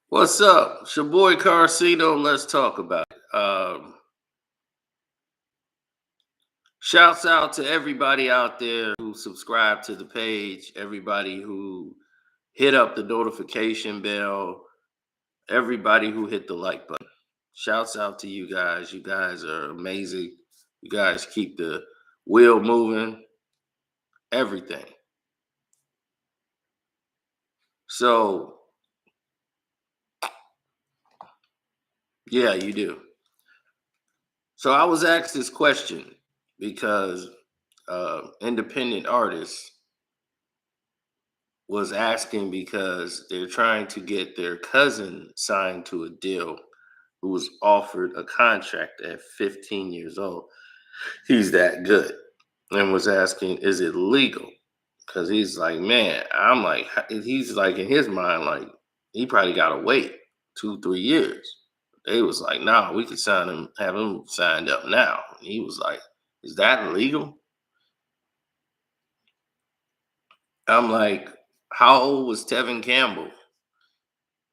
What's up? It's your boy KARCENO. Let's talk about it. Shouts out to everybody out there who subscribed to the page, everybody who hit up the notification bell, everybody who hit the like button. Shouts out to you guys. You guys are amazing. You guys keep the wheel moving, everything. So, yeah, you do. So, I was asked this question because independent artists was asking because they're trying to get their cousin signed to a deal who was offered a contract at 15 years old. He's that good. And was asking, is it legal? Because he's like, man, I'm like, he's like in his mind, like, he probably got to wait 2, 3 years. They was like, nah, we could sign him, have him signed up now. And he was like, is that legal? I'm like, how old was Tevin Campbell?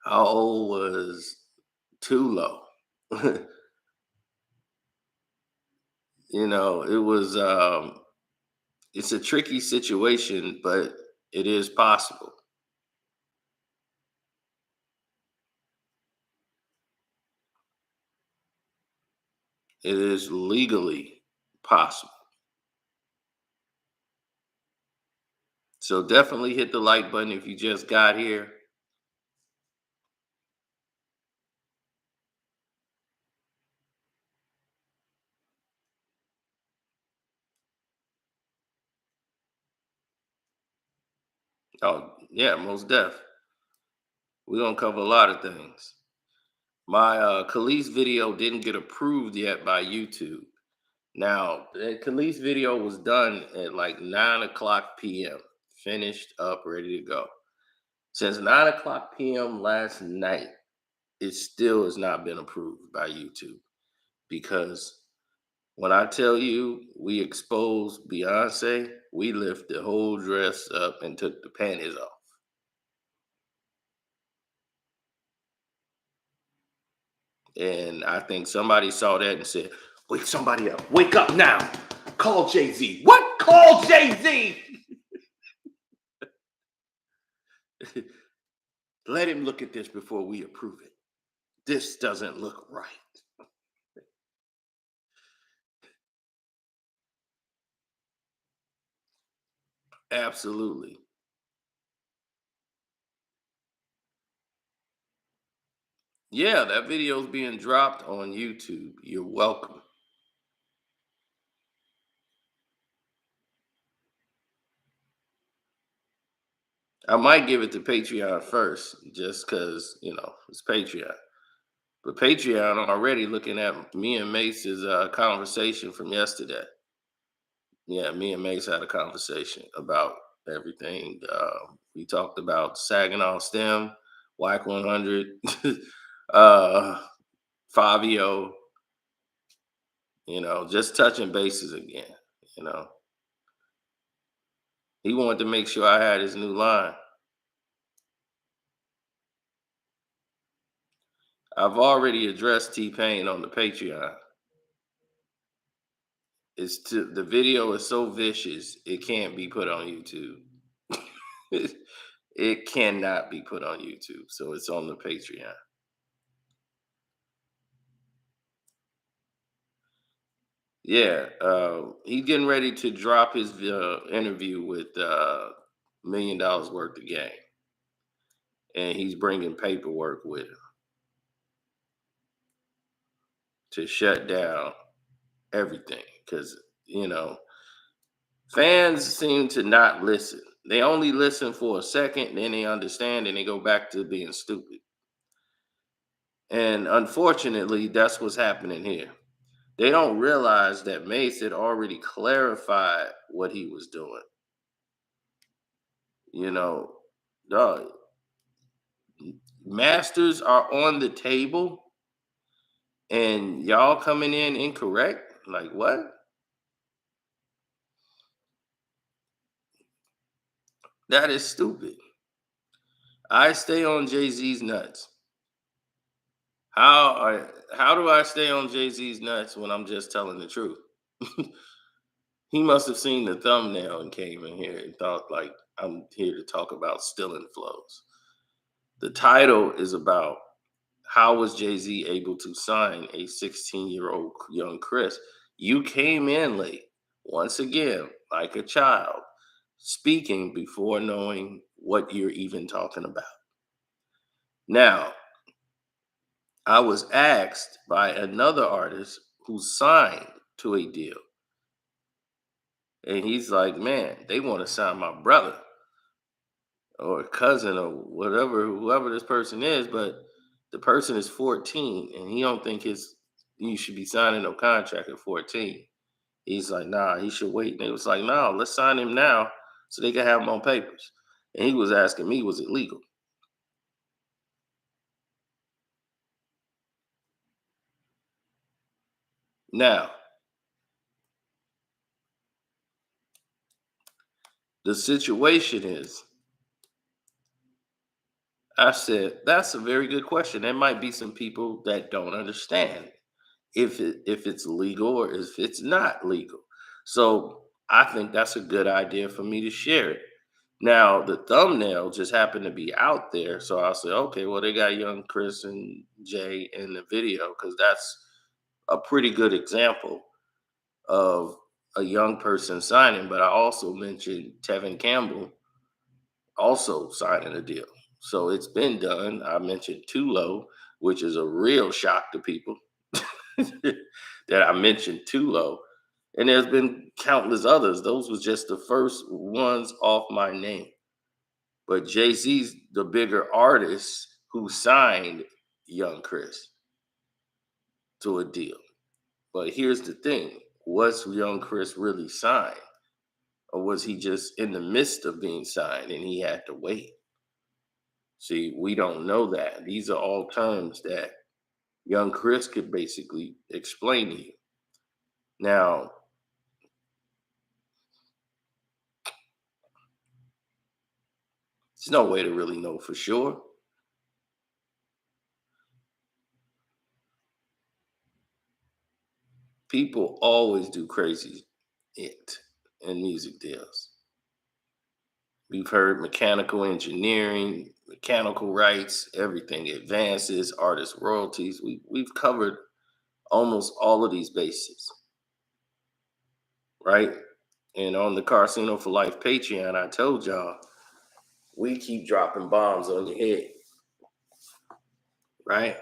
How old was Tulo? It was it's a tricky situation, but it is possible. It is legally possible. So definitely hit the like button if you just got here. Oh, yeah, most def. We're gonna cover a lot of things. My Khalees video didn't get approved yet by YouTube. Now, the Khalees video was done at like 9 o'clock p.m. Finished up, ready to go. Since 9 o'clock p.m. last night, it still has not been approved by YouTube because when I tell you we exposed Beyonce, we lift the whole dress up and took the panties off. And I think somebody saw that and said, wake somebody up. Wake up now. Call Jay-Z. What? Call Jay-Z. Let him look at this before we approve it. This doesn't look right. Absolutely. Yeah, that video is being dropped on YouTube. You're welcome. I might give it to Patreon first, just because it's Patreon. But Patreon already looking at me and Mace's conversation from yesterday. Yeah, me and Mace had a conversation about everything. We talked about Saginaw STEM, WAC 100, uh, Fabio. Just touching bases again. You know, he wanted to make sure I had his new line. I've already addressed T Pain on the Patreon. The video is so vicious it can't be put on YouTube. It cannot be put on YouTube, so it's on the Patreon. Yeah, he's getting ready to drop his interview with $1 million worth of game, and he's bringing paperwork with him to shut down everything because you know fans seem to not listen. They only listen for a second, then they understand, and they go back to being stupid. And unfortunately, that's what's happening here. They don't realize that Mace had already clarified what he was doing. You know, dog, masters are on the table and y'all coming in incorrect. Like, what? That is stupid. I stay on Jay Z's nuts. how do I stay on Jay-Z's nuts when I'm just telling the truth? He must have seen the thumbnail and came in here and thought like I'm here to talk about stealing flows. The title is about how was Jay-Z able to sign a 16-year-old young Chris? You came in late, once again, like a child, speaking before knowing what you're even talking about. Now, I was asked by another artist who signed to a deal, and he's like, "Man, they want to sign my brother or cousin or whatever, whoever this person is, but the person is 14, and he don't think his you should be signing no contract at 14." He's like, "Nah, he should wait." And they was like, "No, let's sign him now so they can have him on papers." And he was asking me, was it legal? Now, the situation is, I said, that's a very good question. There might be some people that don't understand if it's legal or if it's not legal. So I think that's a good idea for me to share it. Now the thumbnail just happened to be out there, so I said, okay, well they got young Chris and Jay in the video because that's a pretty good example of a young person signing. But I also mentioned Tevin Campbell also signing a deal. So it's been done. I mentioned Tulo, which is a real shock to people that I mentioned Tulo. And there's been countless others. Those was just the first ones off my name. But Jay-Z's the bigger artist who signed young Chris to a deal. But here's the thing. Was young Chris really signed? Or was he just in the midst of being signed and he had to wait? See, we don't know that. These are all terms that young Chris could basically explain to you. Now, there's no way to really know for sure. People always do crazy it in music deals. We've heard mechanical engineering, mechanical rights, everything, advances, artist royalties. We've covered almost all of these bases, right? And on the Carceno for Life Patreon, I told y'all we keep dropping bombs on your head, right?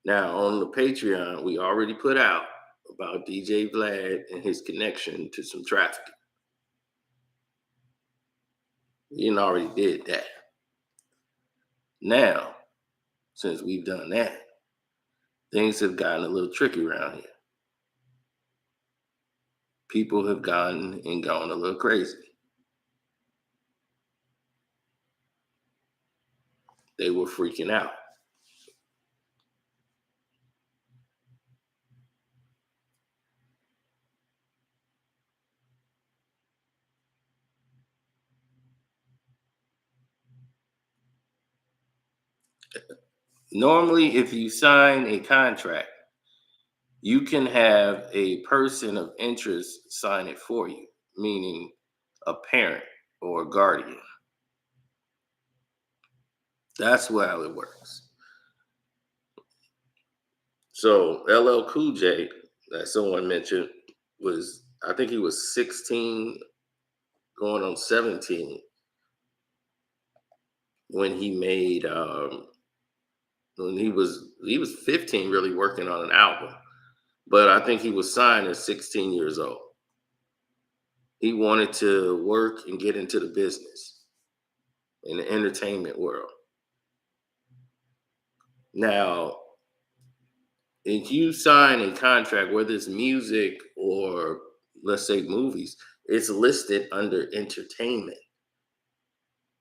Now on the Patreon, we already put out about DJ Vlad and his connection to some trafficking. You already did that. Now, since we've done that, things have gotten a little tricky around here. People have gotten and gone a little crazy. They were freaking out. Normally, if you sign a contract, you can have a person of interest sign it for you, meaning a parent or a guardian. That's how it works. So LL Cool J, that someone mentioned, was I think he was 16, going on 17 when he made when he was 15 really working on an album. But I think he was signed at 16 years old. He wanted to work and get into the business in the entertainment world. Now, if you sign a contract, whether it's music or let's say movies, it's listed under entertainment.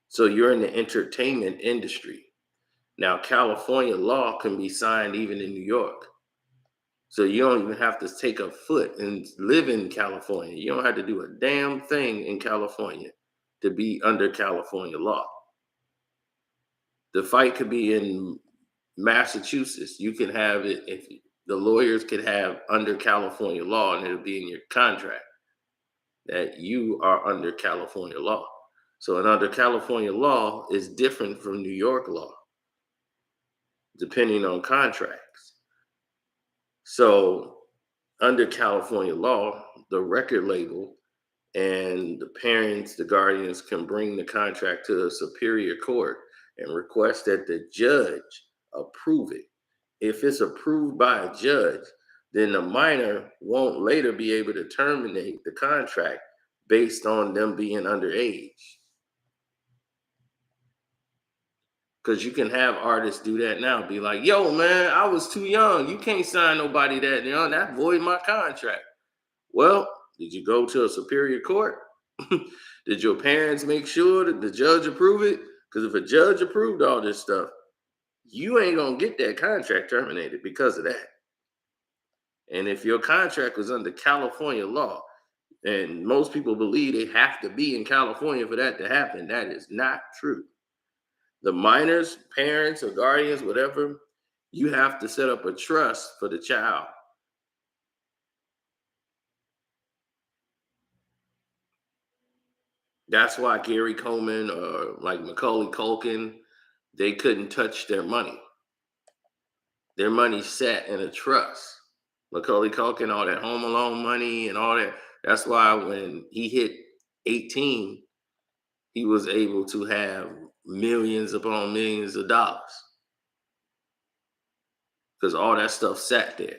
So you're in the entertainment industry. Now, California law can be signed even in New York. So you don't even have to take a foot and live in California. You don't have to do a damn thing in California to be under California law. The fight could be in Massachusetts, you can have it if the lawyers could have under California law, and it'll be in your contract that you are under California law. So, and under California law is different from New York law, depending on contracts. So, under California law, the record label and the parents, the guardians can bring the contract to a superior court and request that the judge approve it. If it's approved by a judge, then the minor won't later be able to terminate the contract based on them being underage. Because you can have artists do that now, be like, yo, man, I was too young. You can't sign nobody that young. That void my contract. Well, did you go to a superior court? Did your parents make sure that the judge approved it? Because if a judge approved all this stuff, you ain't gonna get that contract terminated because of that. And if your contract was under California law, and most people believe they have to be in California for that to happen, that is not true. The minors, parents, or guardians, whatever, you have to set up a trust for the child. That's why Gary Coleman or like Macaulay Culkin, they couldn't touch their money. Their money sat in a trust. Macaulay Culkin, all that Home Alone money and all that. That's why when he hit 18, he was able to have millions upon millions of dollars because all that stuff sat there.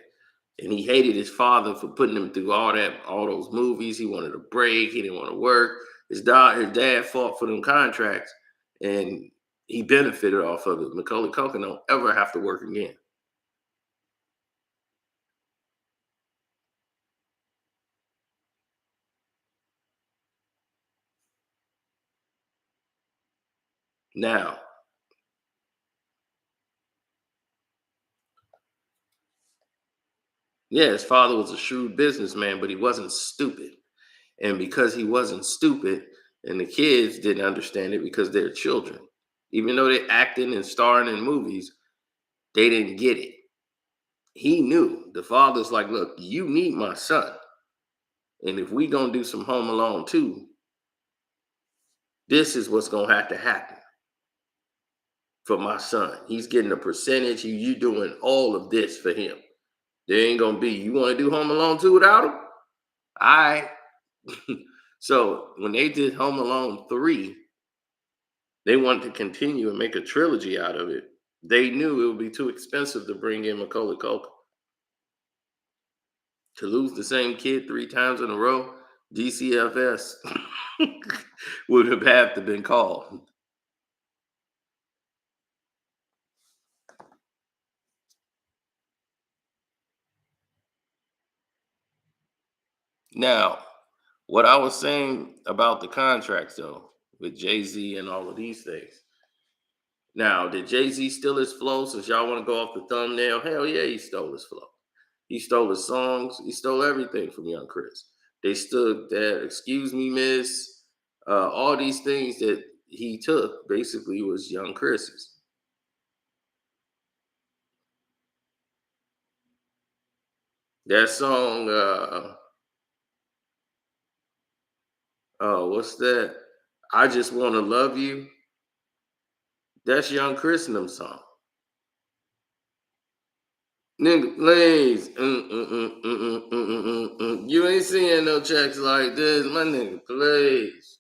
And he hated his father for putting him through all those movies. He wanted a break. He didn't want to work. His dad fought for them contracts, and he benefited off of it. Macaulay Culkin don't ever have to work again. Now, yeah, his father was a shrewd businessman, but he wasn't stupid. And because he wasn't stupid, and the kids didn't understand it because they're children, even though they're acting and starring in movies, they didn't get it. He knew. The father's like, look, you need my son. And if we gonna do some Home Alone too, this is what's gonna have to happen for my son. He's getting a percentage. You doing all of this for him. There ain't gonna be, you want to do Home Alone 2 without him? All right. So when they did Home Alone 3, they wanted to continue and make a trilogy out of it. They knew it would be too expensive to bring in Macaulay Culkin. To lose the same kid 3 times in a row, DCFS would have had to been called. Now, what I was saying about the contracts though, with Jay-Z and all of these things. Now, did Jay-Z steal his flow since y'all want to go off the thumbnail? Hell yeah, he stole his flow. He stole his songs. He stole everything from Young Chris. They stood there, excuse me, miss. All these things that he took basically was Young Chris's. That song, oh, what's that? I Just Want to Love You. That's Young Chris and them song. Nigga, please. You ain't seeing no checks like this, my nigga, please.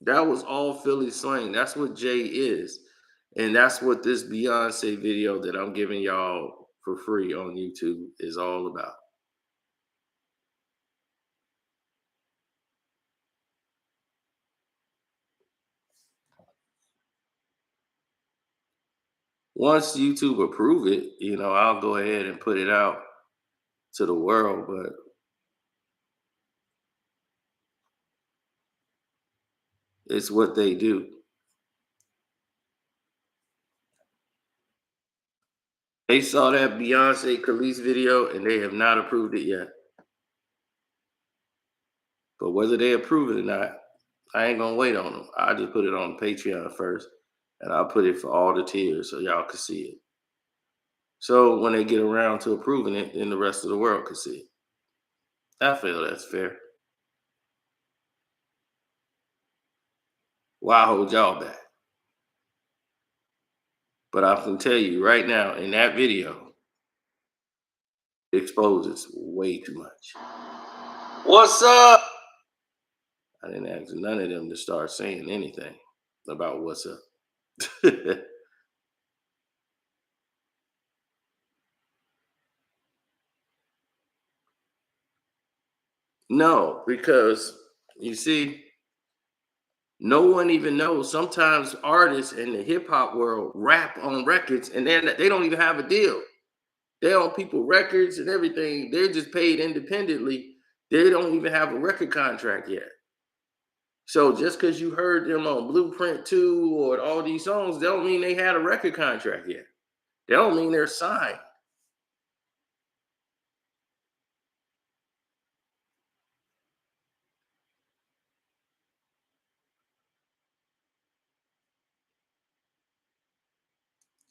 That was all Philly slang. That's what Jay is. And that's what this Beyonce video that I'm giving y'all for free on YouTube is all about. Once YouTube approve it, I'll go ahead and put it out to the world, but it's what they do. They saw that Beyonce Khalees video and they have not approved it yet. But whether they approve it or not, I ain't gonna wait on them. I just put it on Patreon first, and I'll put it for all the tiers so y'all can see it. So when they get around to approving it, then the rest of the world can see it. I feel that's fair. Why hold y'all back? But I can tell you right now, in that video, it exposes way too much. What's up? I didn't ask none of them to start saying anything about what's up. No, because you see, no one even knows. Sometimes artists in the hip hop world rap on records and then they don't even have a deal. They own people records and everything. They're just paid independently. They don't even have a record contract yet. So just because you heard them on Blueprint 2 or all these songs, they don't mean they had a record contract yet. They don't mean they're signed.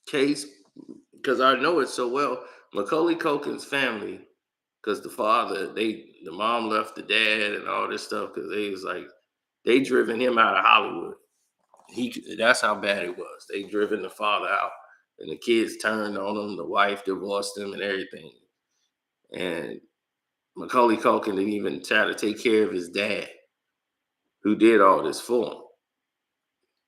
Case, because I know it so well, Macaulay Culkin's family, because the mom left the dad and all this stuff, because they was like, they driven him out of Hollywood. That's how bad it was. They driven the father out, and the kids turned on him. The wife divorced him and everything. And Macaulay Culkin didn't even try to take care of his dad, who did all this for him.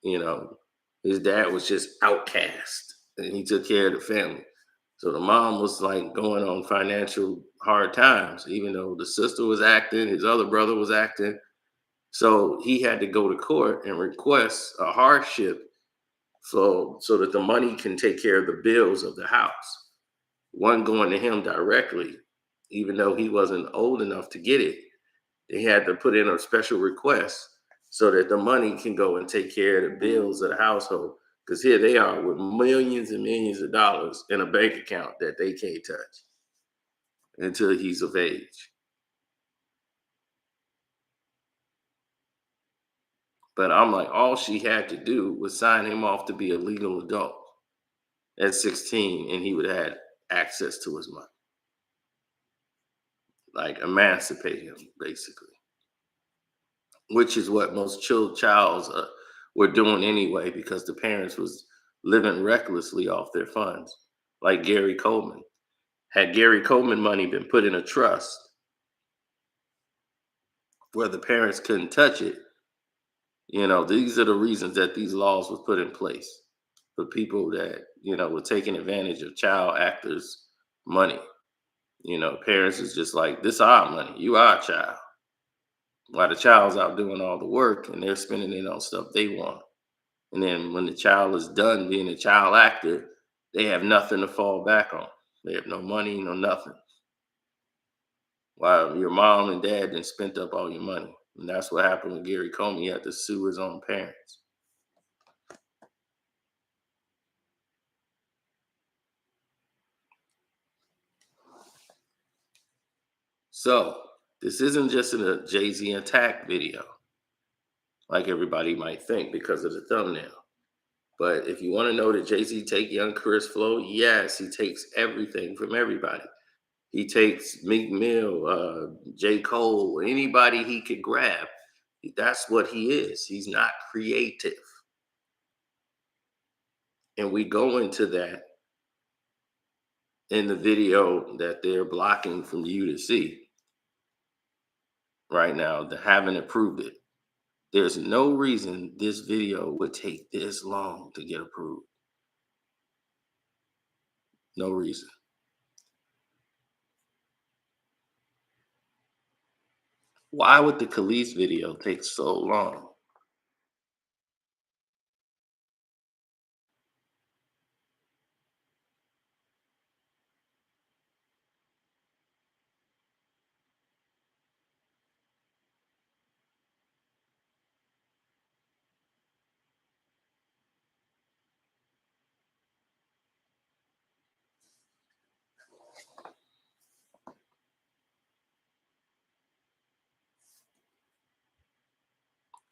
You know, his dad was just outcast, and he took care of the family. So the mom was like going on financial hard times, even though the sister was acting, his other brother was acting. So he had to go to court and request a hardship so that the money can take care of the bills of the house. One going to him directly, even though he wasn't old enough to get it. They had to put in a special request so that the money can go and take care of the bills of the household. Because here they are with millions and millions of dollars in a bank account that they can't touch until he's of age. But I'm like, all she had to do was sign him off to be a legal adult at 16, and he would have had access to his money. Like emancipate him, basically, which is what most childs were doing anyway, because the parents was living recklessly off their funds, like Gary Coleman. Had Gary Coleman money been put in a trust where the parents couldn't touch it, these are the reasons that these laws were put in place for people that, were taking advantage of child actors' money. Parents is just like, this our money, you our child. While the child's out doing all the work and they're spending it on stuff they want. And then when the child is done being a child actor, they have nothing to fall back on. They have no money, no nothing. While your mom and dad then spent up all your money. And that's what happened with Gary Coleman. He had to sue his own parents. So this isn't just a Jay-Z attack video, like everybody might think because of the thumbnail. But if you want to know that Jay-Z take young Chris flow, yes, he takes everything from everybody. He takes Meek Mill, J. Cole, anybody he could grab. That's what he is. He's not creative. And we go into that in the video that they're blocking from you to see right now. They haven't approved it. There's no reason this video would take this long to get approved. No reason. Why would the Khalees video take so long?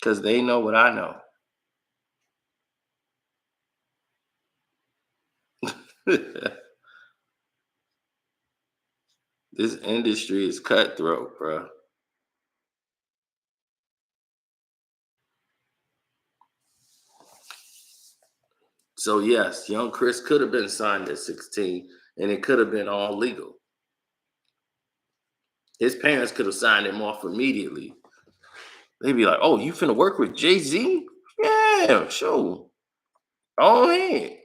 because they know what I know. This industry is cutthroat, bro. So yes, young Chris could have been signed at 16, and it could have been all legal. His parents could have signed him off immediately. They'd be like, "Oh, you finna work with Jay Z? Yeah, sure. Go ahead."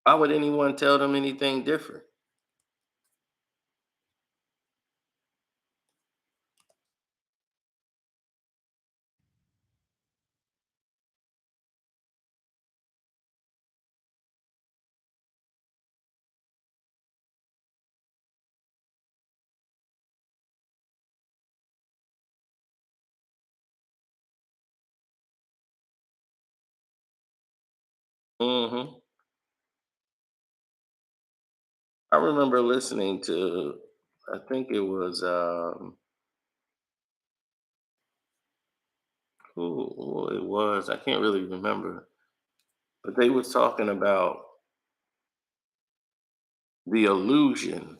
Why would anyone tell them anything different? Hmm. I remember listening to, I think it was, who it was. I can't really remember, but they was talking about the illusion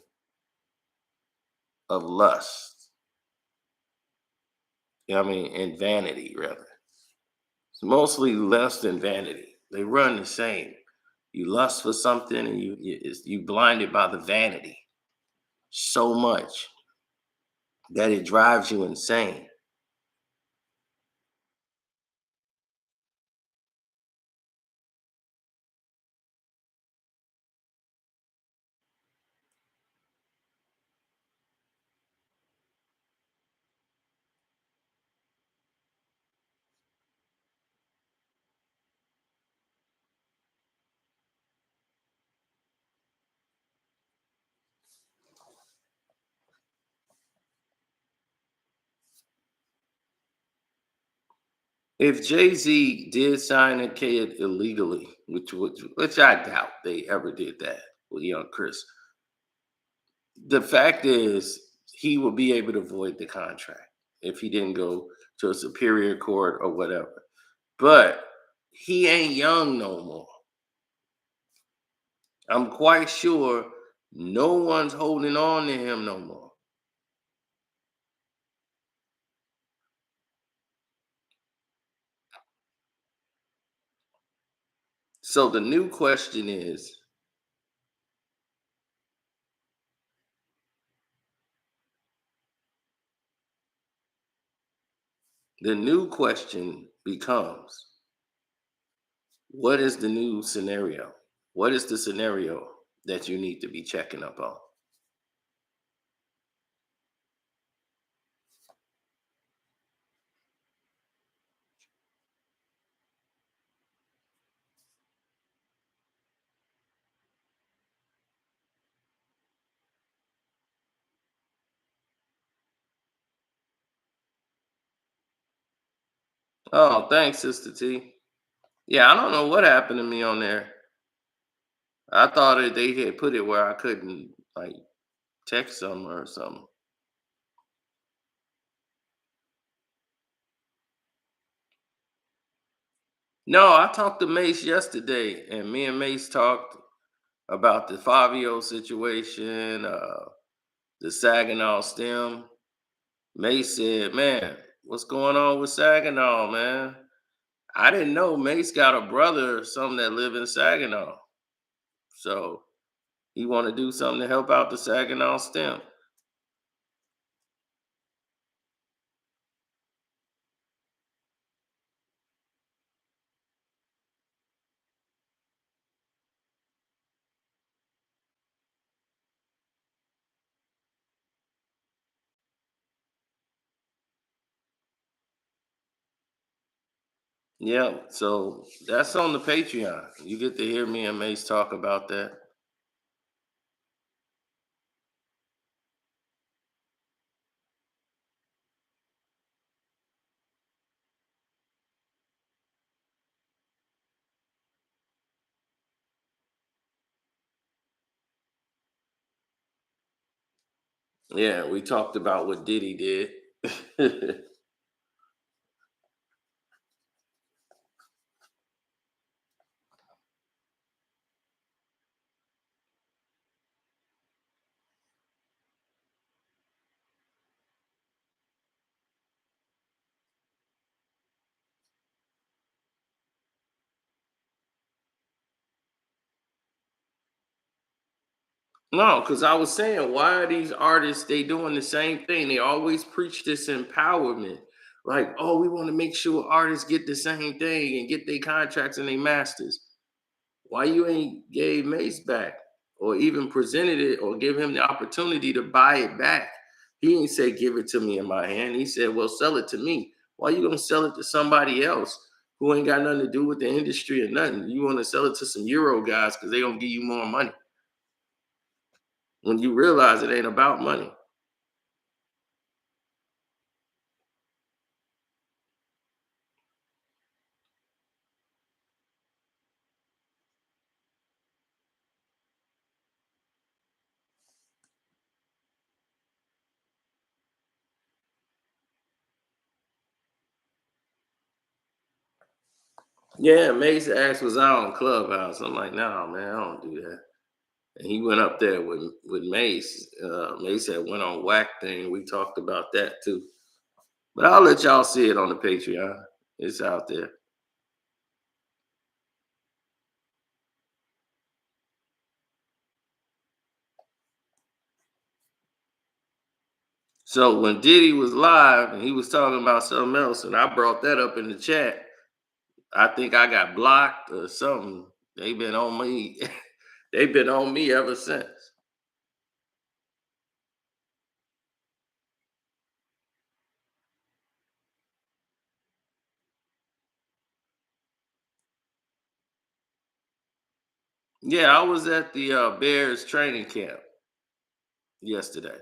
of lust. You know what I mean? And vanity, rather. It's mostly lust and vanity. They run the same. You lust for something, and you blinded by the vanity so much that it drives you insane. If Jay Z did sign a kid illegally, which I doubt they ever did that with young Chris, the fact is he will be able to void the contract if he didn't go to a superior court or whatever. But he ain't young no more. I'm quite sure no one's holding on to him no more. So the new question becomes, what is the new scenario? What is the scenario that you need to be checking up on? Oh, thanks, Sister T. Yeah, I don't know what happened to me on there. I thought that they had put it where I couldn't like text them or something. No, I talked to Mace yesterday, and me and Mace talked about the Fabio situation, the Saginaw stem. Mace said, "Man, what's going on with Saginaw, man? I didn't know Mace got a brother or something that live in Saginaw, so he want to do something to help out the Saginaw stem." Yeah, so that's on the Patreon. You get to hear me and Mace talk about that. Yeah, we talked about what Diddy did. No, because I was saying, why are these artists they doing the same thing? They always preach this empowerment. Like, oh, we want to make sure artists get the same thing and get their contracts and their masters. Why you ain't gave Mace back or even presented it or give him the opportunity to buy it back? He ain't say give it to me in my hand. He said, well, sell it to me. Why you gonna sell it to somebody else who ain't got nothing to do with the industry or nothing? You want to sell it to some Euro guys because they gonna give you more money when you realize it ain't about money. Yeah, Mace asked was I on Clubhouse. I'm like, no, man, I don't do that. And he went up there with Mace. Mace had went on Whack thing. We talked about that too. But I'll let y'all see it on the Patreon. It's out there. So when Diddy was live and he was talking about something else, and I brought that up in the chat, I think I got blocked or something. They've been on me. They've been on me ever since. Yeah, I was at the Bears training camp yesterday.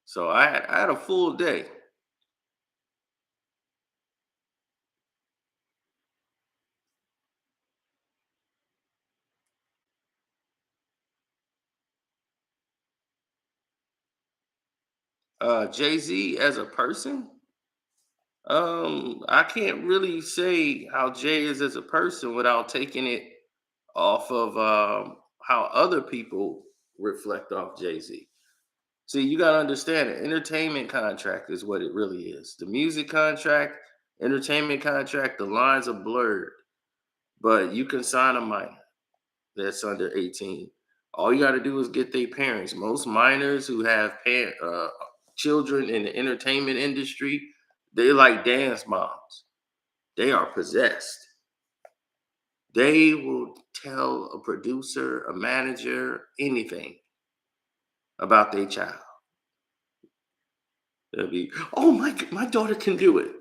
So I had a full day. Jay-Z as a person, I can't really say how Jay is as a person without taking it off of how other people reflect off Jay-Z. See, you gotta understand an entertainment contract is what it really is. The music contract, entertainment contract, the lines are blurred, but you can sign a minor that's under 18. All you got to do is get their parents. Most minors who have children in the entertainment industry, they like dance moms. They are possessed. They will tell a producer, a manager, anything about their child. They'll be, oh my daughter can do it.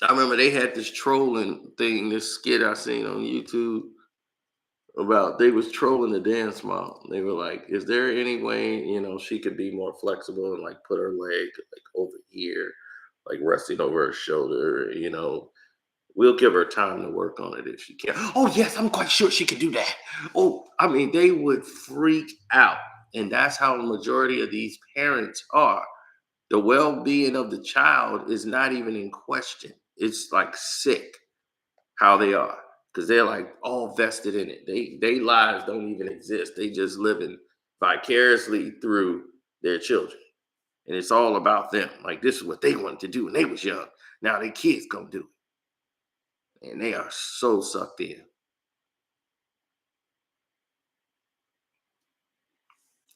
I remember they had this trolling thing, this skit I seen on YouTube about they was trolling the dance mom. They were like, "Is there any way she could be more flexible and like put her leg like over here, like resting over her shoulder? We'll give her time to work on it if she can." Oh yes, I'm quite sure she could do that. Oh, I mean, they would freak out, and that's how the majority of these parents are. The well-being of the child is not even in question. It's like sick how they are because they're like all vested in it. They lives don't even exist. They just living vicariously through their children, and it's all about them. Like this is what they wanted to do when they was young. Now their kids gonna do it, and they are so sucked in.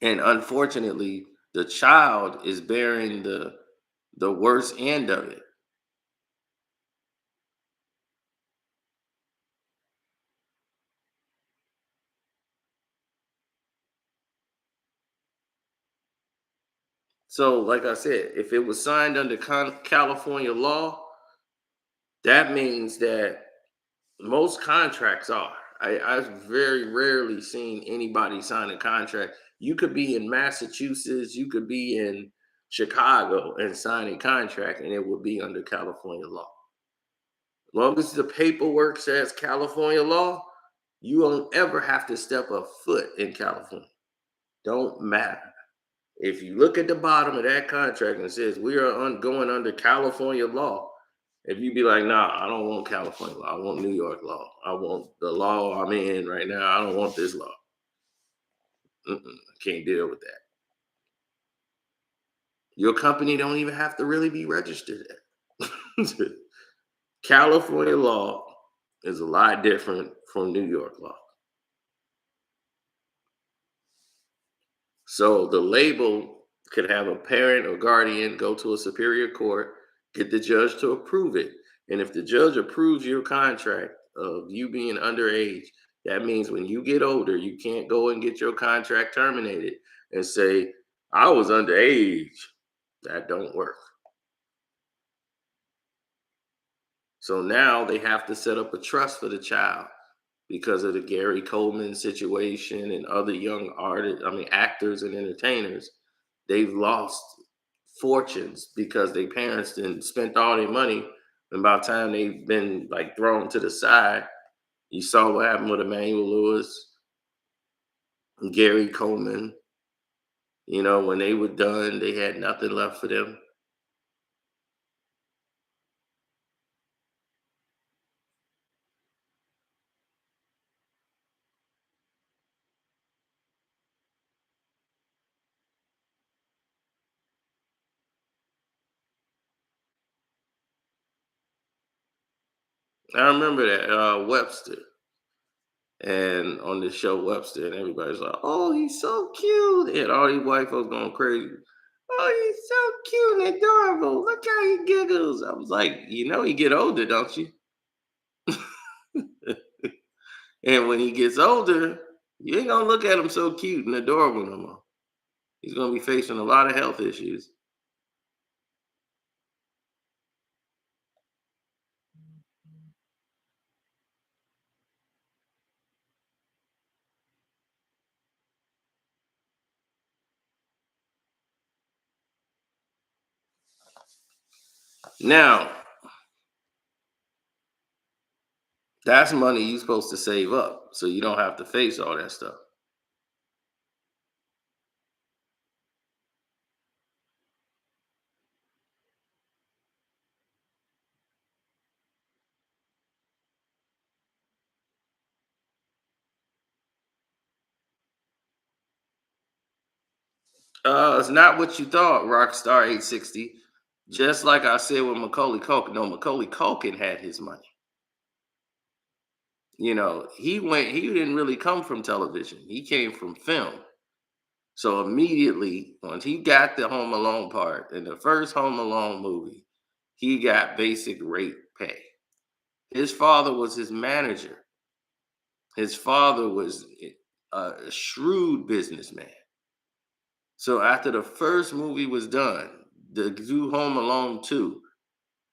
And unfortunately, the child is bearing the worst end of it. So, like I said, if it was signed under California law, that means that most contracts are. I've very rarely seen anybody sign a contract. You could be in Massachusetts, you could be in Chicago and sign a contract, and it would be under California law. As long as the paperwork says California law, you won't ever have to step a foot in California. Don't matter. If you look at the bottom of that contract and it says we are going under California law, if you be like, nah, I don't want California law, I want New York law. I want the law I'm in right now. I don't want this law. I can't deal with that. Your company don't even have to really be registered. California law is a lot different from New York law. So the label could have a parent or guardian go to a superior court, get the judge to approve it. And if the judge approves your contract of you being underage, that means when you get older, you can't go and get your contract terminated and say, I was underage. That don't work. So now they have to set up a trust for the child because of the Gary Coleman situation and other young artists, actors and entertainers. They've lost fortunes because their parents didn't spent all their money. And by the time they've been like thrown to the side, you saw what happened with Emmanuel Lewis, Gary Coleman. When they were done, they had nothing left for them. I remember that Webster, and on the show Webster, and everybody's like, "Oh, he's so cute," and all these white folks going crazy. Oh, he's so cute and adorable. Look how he giggles. I was like, you get older, don't you? And when he gets older, you ain't gonna look at him so cute and adorable no more. He's gonna be facing a lot of health issues. Now, that's money you're supposed to save up so you don't have to face all that stuff. It's not what you thought, Rockstar 860. Just like I said with Macaulay Culkin. No, Macaulay Culkin had his money. He didn't really come from television. He came from film. So immediately, once he got the Home Alone part in the first Home Alone movie, he got basic rate pay. His father was his manager. His father was a shrewd businessman. So after the first movie was done, the do Home Alone 2,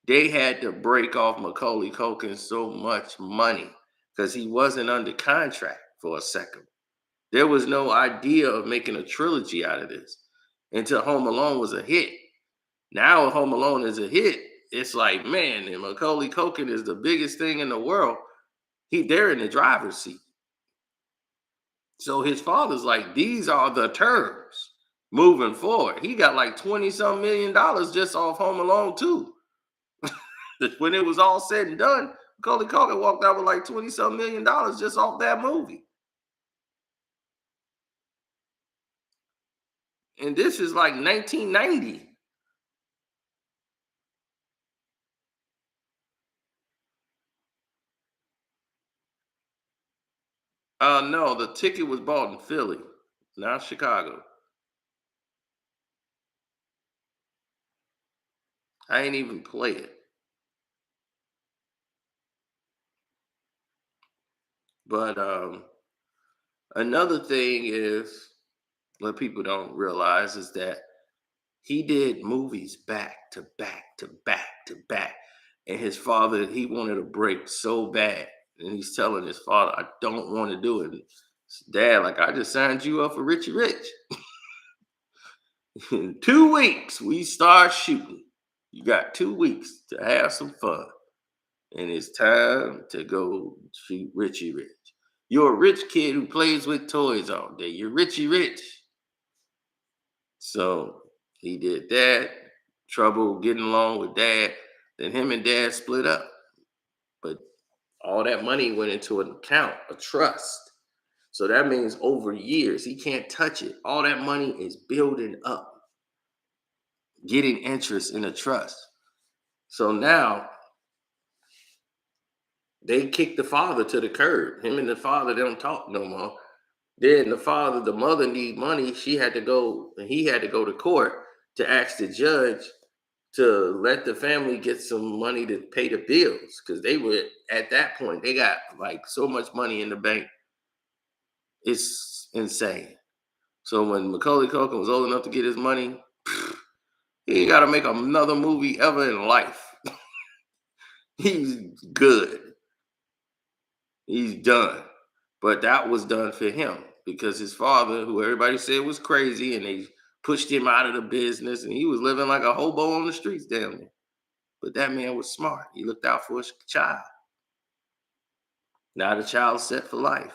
they had to break off Macaulay Culkin so much money because he wasn't under contract for a second. There was no idea of making a trilogy out of this until Home Alone was a hit. Now Home Alone is a hit. It's like, man, and Macaulay Culkin is the biggest thing in the world. They're in the driver's seat. So his father's like, these are the terms moving forward. He got like 20 some $1 million just off Home Alone too. When it was all said and done, Macaulay Culkin walked out with like 20 some $1 million just off that movie. And this is like 1990. No, the ticket was bought in Philly, not Chicago. I ain't even play it. But another thing is what people don't realize is that he did movies back to back to back to back. And his father, he wanted a break so bad. And he's telling his father, I don't want to do it. Dad, like, I just signed you up for Richie Rich. In 2 weeks, we start shooting. You got 2 weeks to have some fun. And it's time to go shoot Richie Rich. You're a rich kid who plays with toys all day. You're Richie Rich. So he did that. Trouble getting along with dad. Then him and dad split up. But all that money went into an account, a trust. So that means over years, he can't touch it. All that money is building up, getting interest in a trust. So now they kicked the father to the curb. Him and the father, they don't talk no more. Then the mother need money. He had to go to court to ask the judge to let the family get some money to pay the bills. Because they were, at that point, they got like so much money in the bank. It's insane. So when Macaulay Culkin was old enough to get his money, he ain't got to make another movie ever in life. He's good. He's done. But that was done for him because his father, who everybody said was crazy, and they pushed him out of the business, and he was living like a hobo on the streets down there. But that man was smart. He looked out for his child. Now the child's set for life.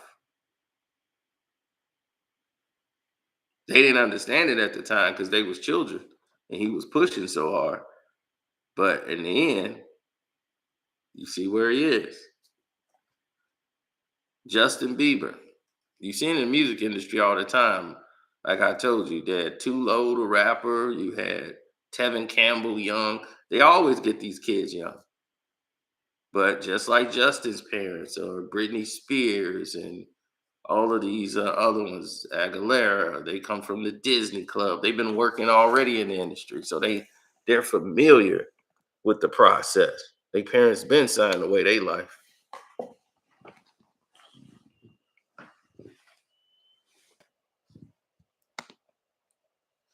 They didn't understand it at the time because they was children, and he was pushing so hard. But in the end, you see where he is. Justin Bieber. You see in the music industry all the time. Like I told you, they had Too Low, the rapper. You had Tevin Campbell young. They always get these kids young. But just like Justin's parents or Britney Spears and all of these other ones, Aguilera, they come from the Disney Club. They've been working already in the industry. So they're familiar with the process. Their parents been signed away their life.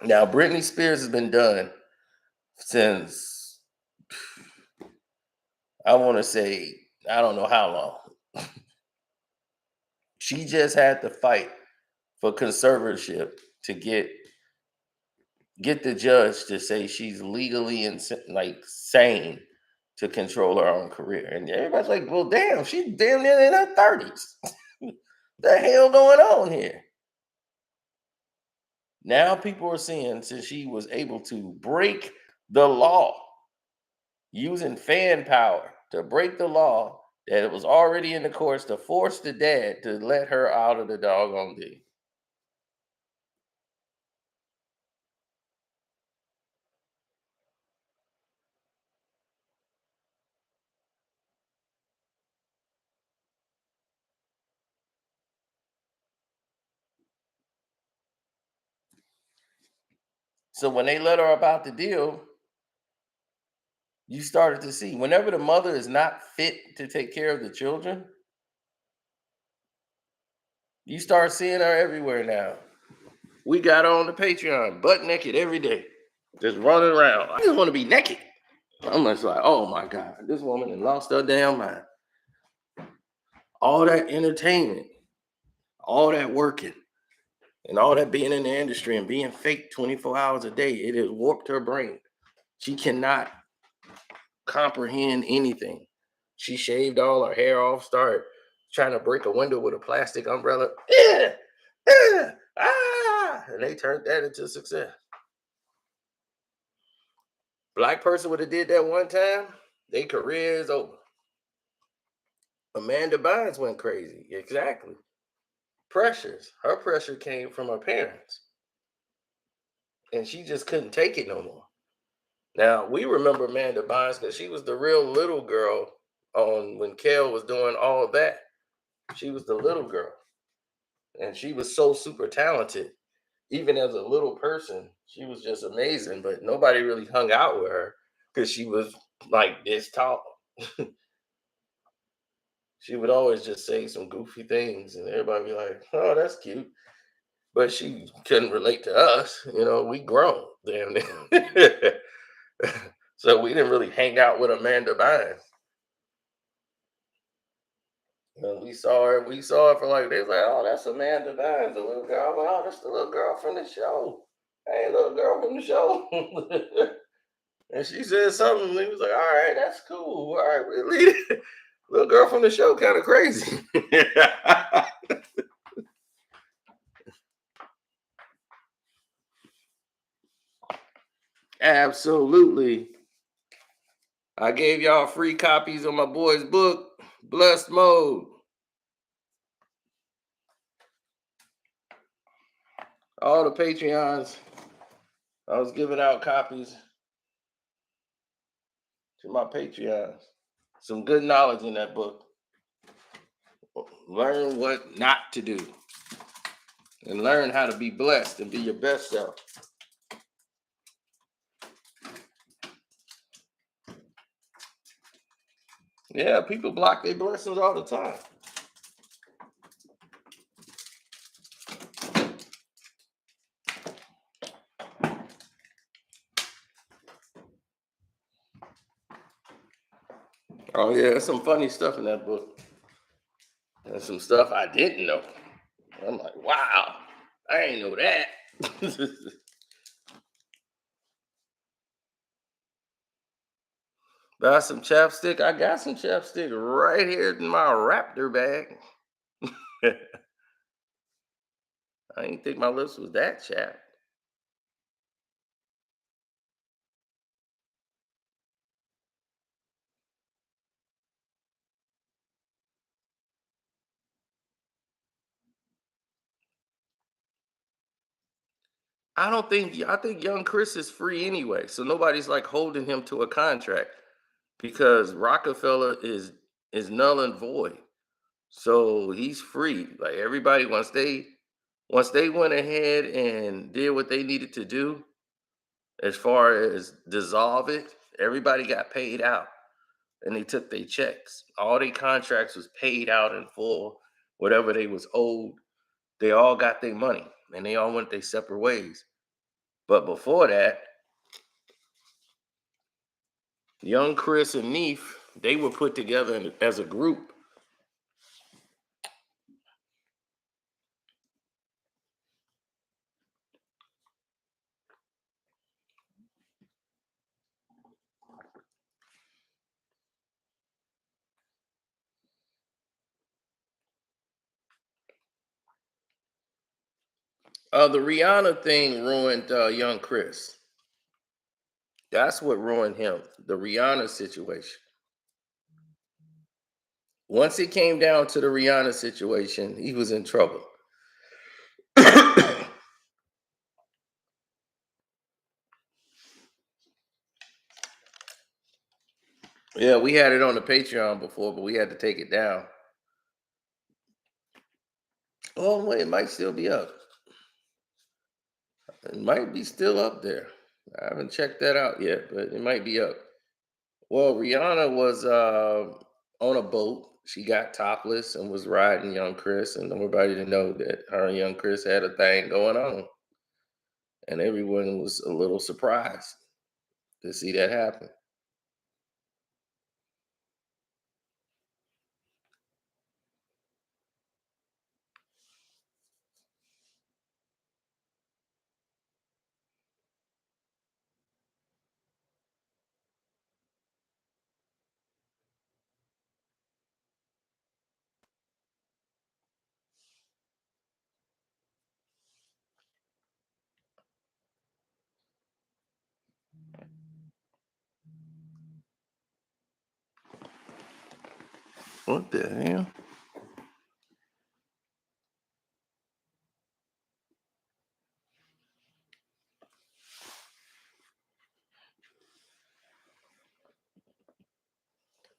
Now, Britney Spears has been done since, I want to say, I don't know how long. She just had to fight for conservatorship to get the judge to say she's legally sane to control her own career. And everybody's like, well, damn, she's damn near in her 30s. The hell going on here? Now people are seeing, since she was able to break the law using fan power to break the law that it was already in the courts, to force the dad to let her out of the doggone deal. So when they let her about the deal, you started to see whenever the mother is not fit to take care of the children, you start seeing her everywhere now. We got her on the Patreon, butt naked every day, just running around. I just want to be naked. I'm just like, oh my God, this woman has lost her damn mind. All that entertainment, all that working, and all that being in the industry and being fake 24 hours a day, it has warped her brain. She cannot comprehend anything. She shaved all her hair off, started trying to break a window with a plastic umbrella. And they turned that into success. Black person would have did that one time, their career is over. Amanda Bynes went crazy. Exactly. Pressures. Her pressure came from her parents. And she just couldn't take it no more. Now, we remember Amanda Bynes because she was the real little girl on when Kel was doing all of that. She was the little girl. And she was so super talented. Even as a little person, she was just amazing. But nobody really hung out with her because she was like this tall. She would always just say some goofy things, and everybody be like, "Oh, that's cute," but she couldn't relate to us. We grown, damn near. So we didn't really hang out with Amanda Bynes. We saw her. We saw her for like, they was like, "Oh, that's Amanda Bynes, the little girl." I'm like, "Oh, that's the little girl from the show." Hey, little girl from the show. And she said something. And he was like, "All right, that's cool. All right, we'll leave it." Little girl from the show, kind of crazy. Absolutely. I gave y'all free copies of my boy's book, Blessed Mode. All the Patreons, I was giving out copies to my Patreons. Some good knowledge in that book. Learn what not to do and learn how to be blessed and be your best self. Yeah, people block their blessings all the time. Oh yeah, there's some funny stuff in that book. There's some stuff I didn't know. I'm like, wow, I ain't know that. Buy some chapstick. I got some chapstick right here in my Raptor bag. I didn't think my lips was that chapped. I think young Chris is free anyway. So nobody's like holding him to a contract because Rockefeller is null and void. So he's free. Like everybody once they went ahead and did what they needed to do as far as dissolve it, everybody got paid out and they took their checks. All their contracts was paid out in full, whatever they was owed. They all got their money and they all went their separate ways. But before that, young Chris and Neef, they were put together as a group. The Rihanna thing ruined young Chris. That's what ruined him. The Rihanna situation. Once it came down to the Rihanna situation, he was in trouble. Yeah, we had it on the Patreon before, but we had to take it down. Oh, wait, it might still be up. It might be still up there. I haven't checked that out yet, but it might be up. Well, Rihanna was on a boat. She got topless and was riding young Chris, and everybody didn't know that her and young Chris had a thing going on. And everyone was a little surprised to see that happen. What the hell?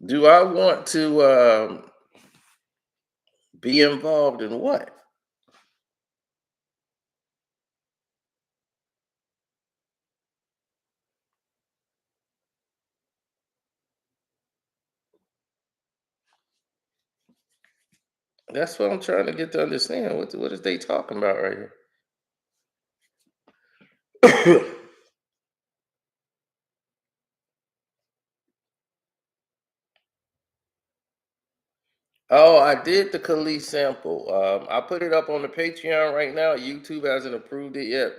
Do I want to be involved in what? That's what I'm trying to get to understand. What is they talking about right here? Oh, I did the Khalees sample. I put it up on the Patreon right now. YouTube hasn't approved it yet,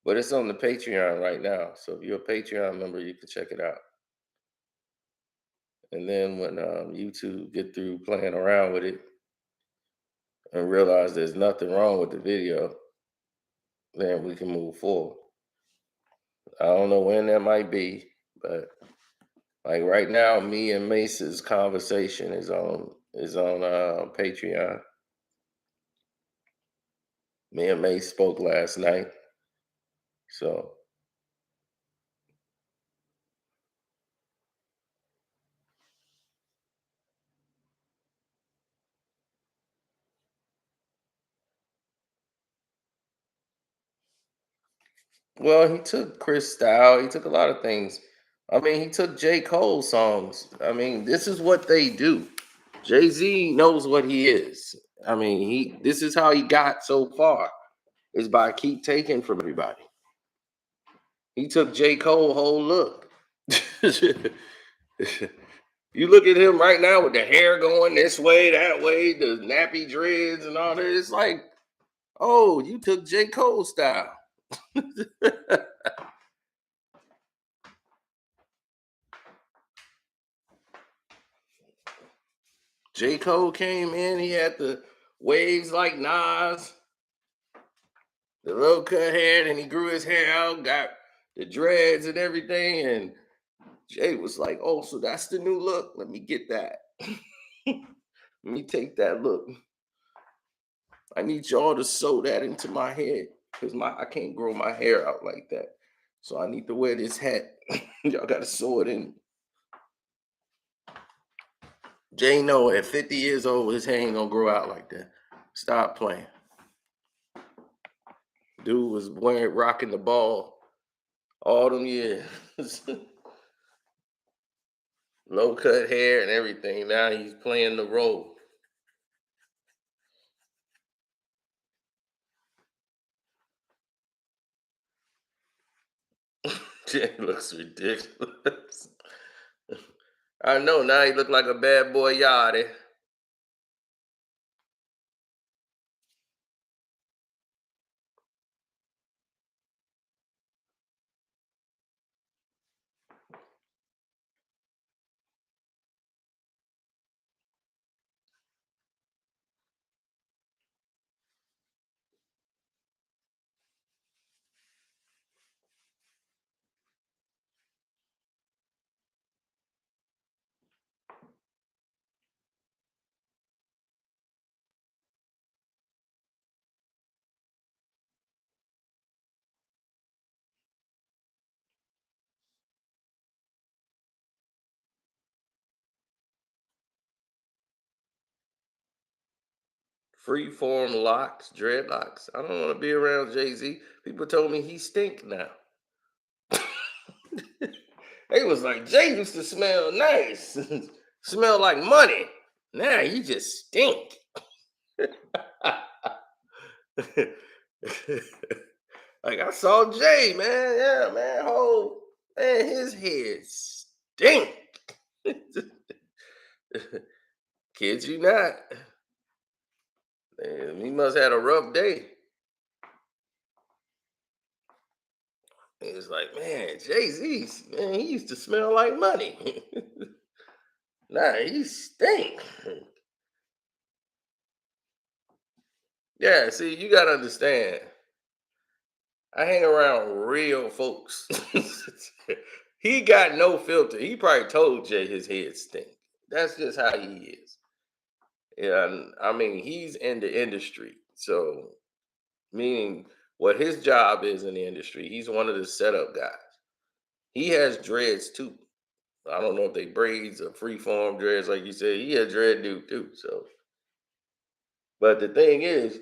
but it's on the Patreon right now. So if you're a Patreon member, you can check it out. And then when YouTube get through playing around with it and realize there's nothing wrong with the video, then we can move forward. I don't know when that might be, but like right now, me and Mace's conversation is on Patreon. Me and Mace spoke last night, so well, he took Chris Style, he took a lot of things. I mean, he took J. Cole songs. I mean, this is what they do. Jay Z knows what he is. I mean, this is how he got so far is by keep taking from everybody. He took J. Cole whole look. You look at him right now with the hair going this way, that way, the nappy dreads and all that. It's like, oh, you took J. Cole style. J. Cole came in, he had the waves like Nas, the low cut hair, and he grew his hair out, got the dreads and everything. And Jay was like, oh, so that's the new look. Let me get that. Let me take that look. I need y'all to sew that into my head because I can't grow my hair out like that. So I need to wear this hat. Y'all gotta sew it in. Jay know at 50 years old, his hair ain't gonna grow out like that. Stop playing. Dude was wearing rocking the ball all them years. Low cut hair and everything. Now he's playing the role. Jay looks ridiculous. I know now he look like a bad boy Yachty. Freeform locks, dreadlocks. I don't want to be around Jay Z. People told me he stink now. They was like, Jay used to smell nice, smell like money. Now he just stink. Like I saw Jay, man. Yeah, man. Oh, man, his head stink. Kid you not. Man, he must have had a rough day. It's like, man, Jay Z, man, he used to smell like money. Nah, he stink. Yeah, see, you gotta understand. I hang around real folks. He got no filter. He probably told Jay his head stink. That's just how he is. Yeah, and I mean, he's in the industry. So, meaning what his job is in the industry, he's one of the setup guys. He has dreads too. I don't know if they braids or freeform dreads, like you said. He a dread dude too. So, but the thing is,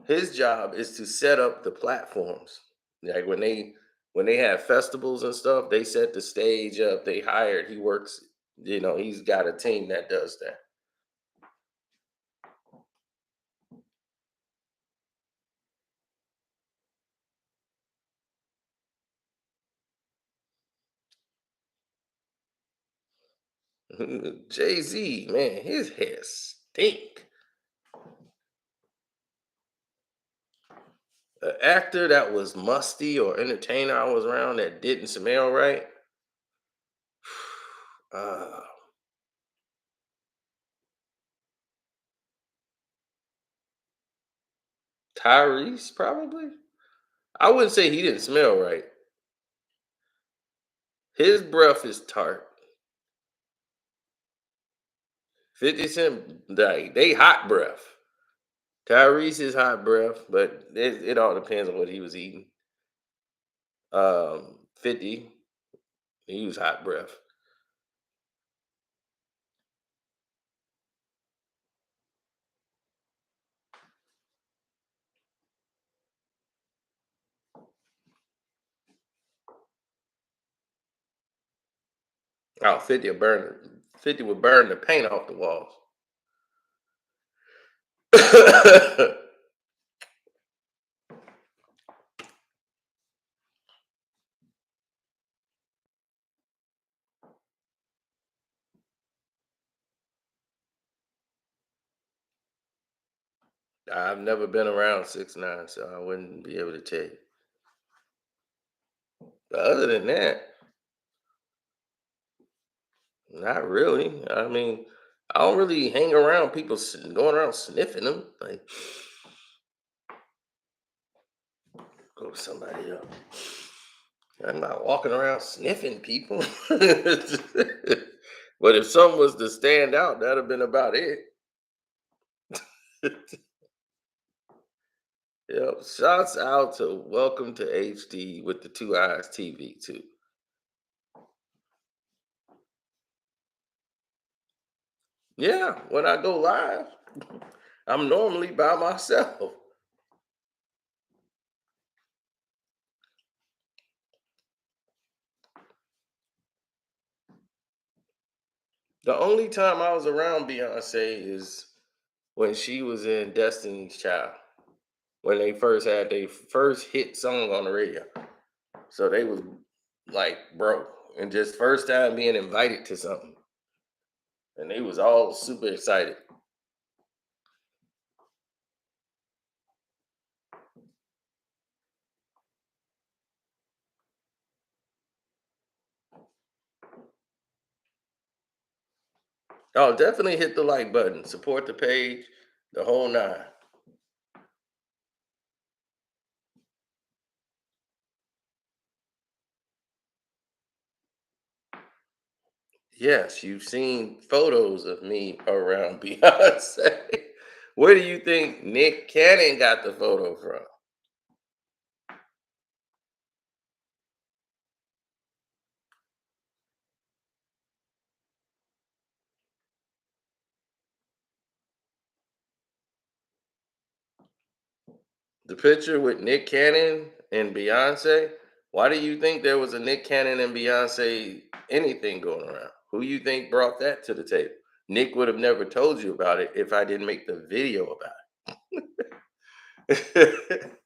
his job is to set up the platforms. Like when they have festivals and stuff, they set the stage up. They hired. He works. He's got a team that does that. Jay Z, man, his hair stink. An actor that was musty or entertainer I was around that didn't smell right. Uh, Tyrese probably. I wouldn't say he didn't smell right. His breath is tart. 50 Cent, like, they hot breath. Tyrese is hot breath, but it all depends on what he was eating. 50, he was hot breath. Oh, 50 would burn the paint off the walls. I've never been around 6ix9ine, so I wouldn't be able to tell you. But other than that, not really. I mean, I don't really hang around people going around sniffing them. Like, go to somebody else. I'm not walking around sniffing people. But if something was to stand out, that'd have been about it. Yep. Shouts out to Welcome to HD with the Two Eyes TV too. Yeah, when I go live, I'm normally by myself. The only time I was around Beyonce is when she was in Destiny's Child. When they first had their first hit song on the radio. So they was like broke and just first time being invited to something. And they was all super excited. Oh, definitely hit the like button. Support the page, the whole nine. Yes, you've seen photos of me around Beyonce. Where do you think Nick Cannon got the photo from? The picture with Nick Cannon and Beyonce. Why do you think there was a Nick Cannon and Beyonce anything going around? Who you think brought that to the table? Nick would have never told you about it if I didn't make the video about it.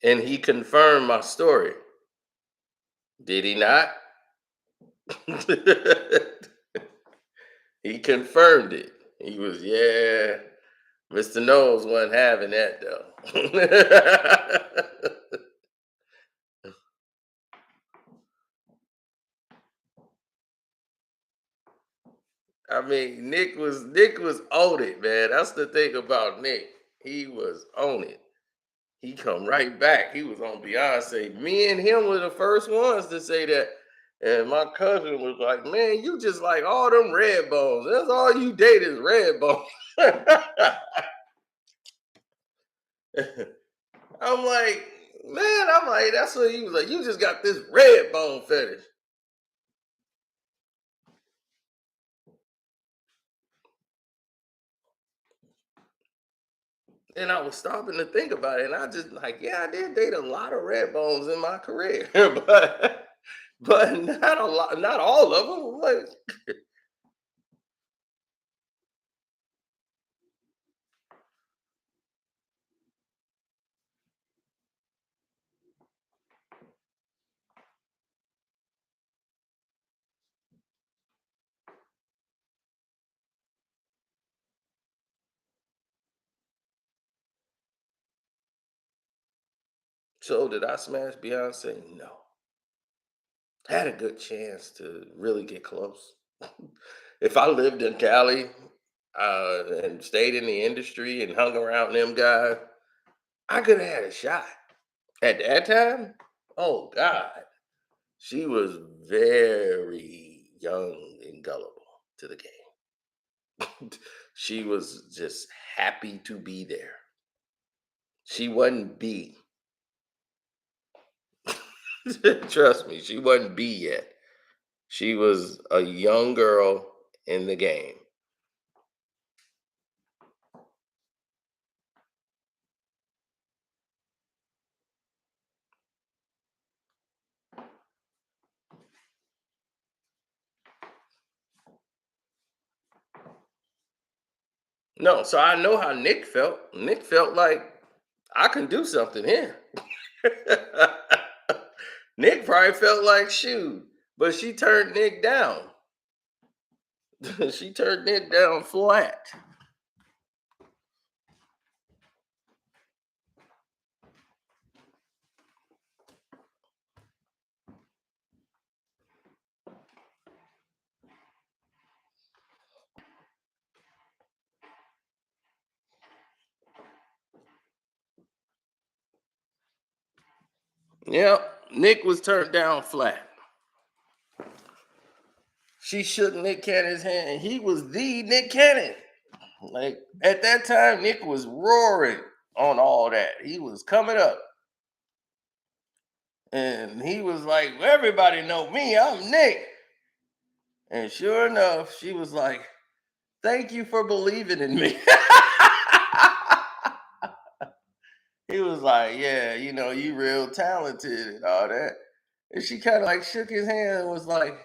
And he confirmed my story. Did he not? He confirmed it. He was, yeah. Mr. Knowles wasn't having that though. I mean, Nick was on it, man. That's the thing about Nick. He was on it. He come right back. He was on Beyonce. Me and him were the first ones to say that. And my cousin was like, "Man, you just like all them red bones. That's all you date is red bones." I'm like, man, I'm like, that's what he was like. You just got this red bone fetish. And I was stopping to think about it, and I just like, yeah, I did date a lot of red bones in my career, but not a lot, not all of them. Like, so did I smash Beyonce? No. Had a good chance to really get close. If I lived in Cali and stayed in the industry and hung around them guys, I could have had a shot. At that time, oh God, she was very young and gullible to the game. She was just happy to be there. She wasn't B. Trust me, she wasn't B yet. She was a young girl in the game. No, so I know how Nick felt. Nick felt like I can do something here. Nick probably felt like shoot, but she turned Nick down. She turned Nick down flat. Yep, Nick was turned down flat. She shook Nick Cannon's hand, and he was the Nick Cannon. Like at that time, Nick was roaring on all that. He was coming up, and he was like, "Everybody know me. I'm Nick." And sure enough, she was like, "Thank you for believing in me." He was like, "Yeah, you real talented and all that." And she kind of like shook his hand and was like,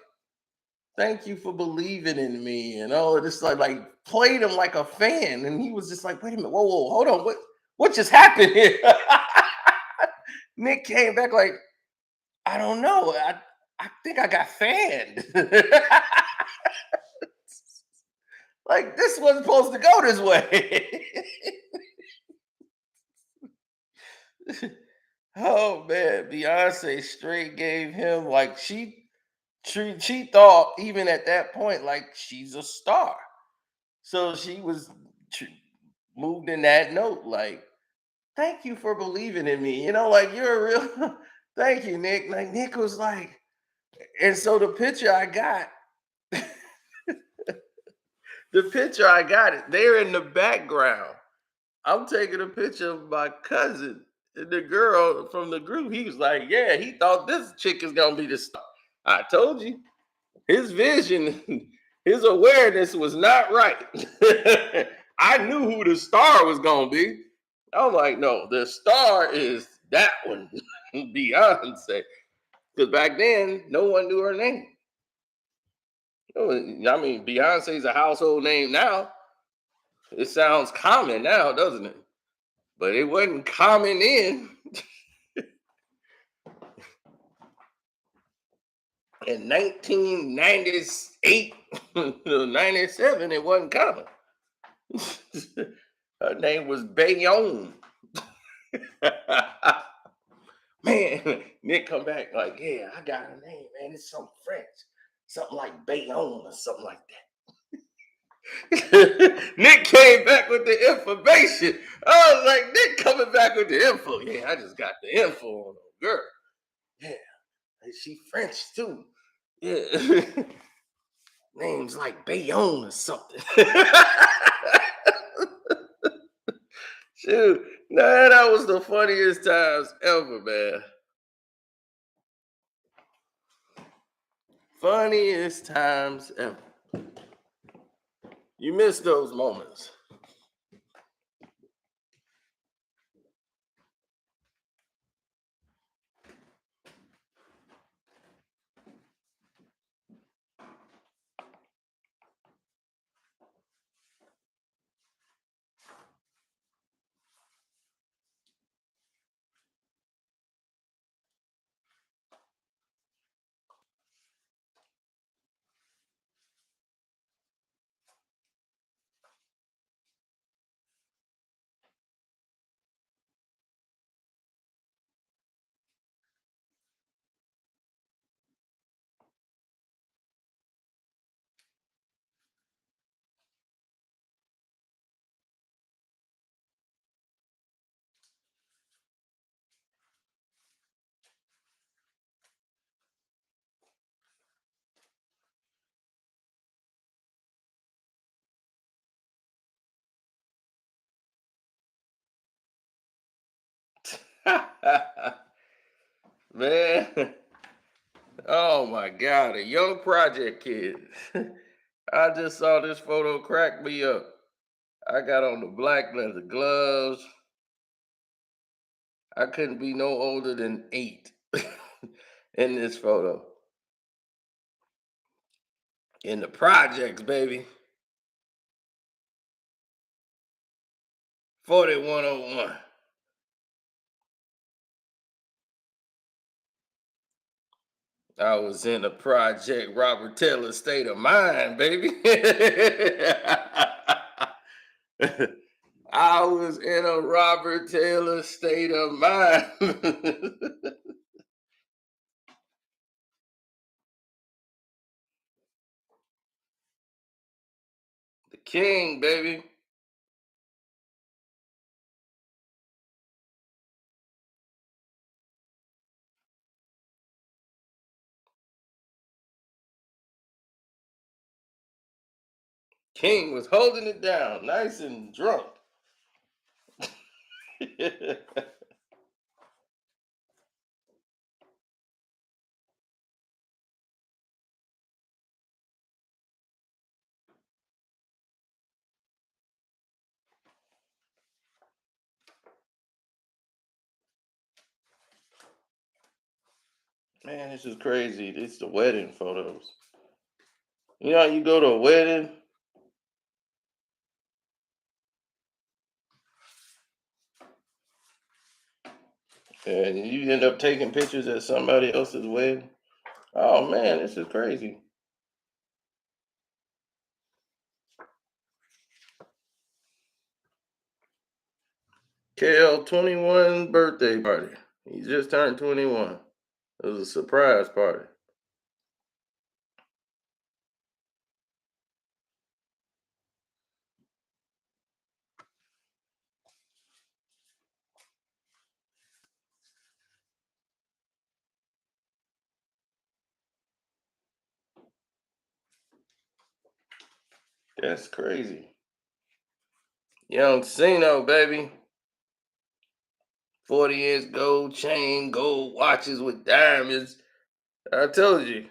"Thank you for believing in me," and all this like played him like a fan. And he was just like, "Wait a minute, whoa, hold on, what just happened here?" Nick came back like, "I don't know. I think I got fanned." Like this wasn't supposed to go this way. Oh man, Beyonce straight gave him like she thought even at that point like she's a star. So she was tr- moved in that note like, "Thank you for believing in me." Like you're a real thank you, Nick. Like Nick was like, and so the picture I got it, they're in the background. I'm taking a picture of my cousin and the girl from the group. He was like, "Yeah, he thought this chick is gonna be the star." I told you, his vision, his awareness was not right. I knew who the star was gonna be. I'm like, no, the star is that one, Beyonce. Because back then, no one knew her name. I mean, Beyonce's a household name now. It sounds common now, doesn't it? But it wasn't common then. In 1998, 97, it wasn't common. Her name was Bayonne. Man, Nick come back like, "Yeah, I got a name, man. It's something French. Something like Bayonne or something like that." Nick came back with the information. I was like, Nick coming back with the info. "Yeah, I just got the info on the girl. Yeah, and she French too. Yeah." Names like Bayonne or something. Shoot, nah, that was the funniest times ever, man. Funniest times ever. You miss those moments. Man, oh my God, a young project kid. I just saw this photo crack me up. I got on the black leather gloves. I couldn't be no older than 8 in this photo. In the projects, baby. 4101. I was in a project Robert Taylor state of mind, baby. I was in a Robert Taylor state of mind. The king, baby. King was holding it down, nice and drunk. Man, this is crazy. It's the wedding photos. You know, you go to a wedding and you end up taking pictures at somebody else's wedding. Oh man, this is crazy. KL 21 birthday party. He just turned 21. It was a surprise party. That's crazy. Young Cino, baby. 40 years gold chain, gold watches with diamonds. I told you.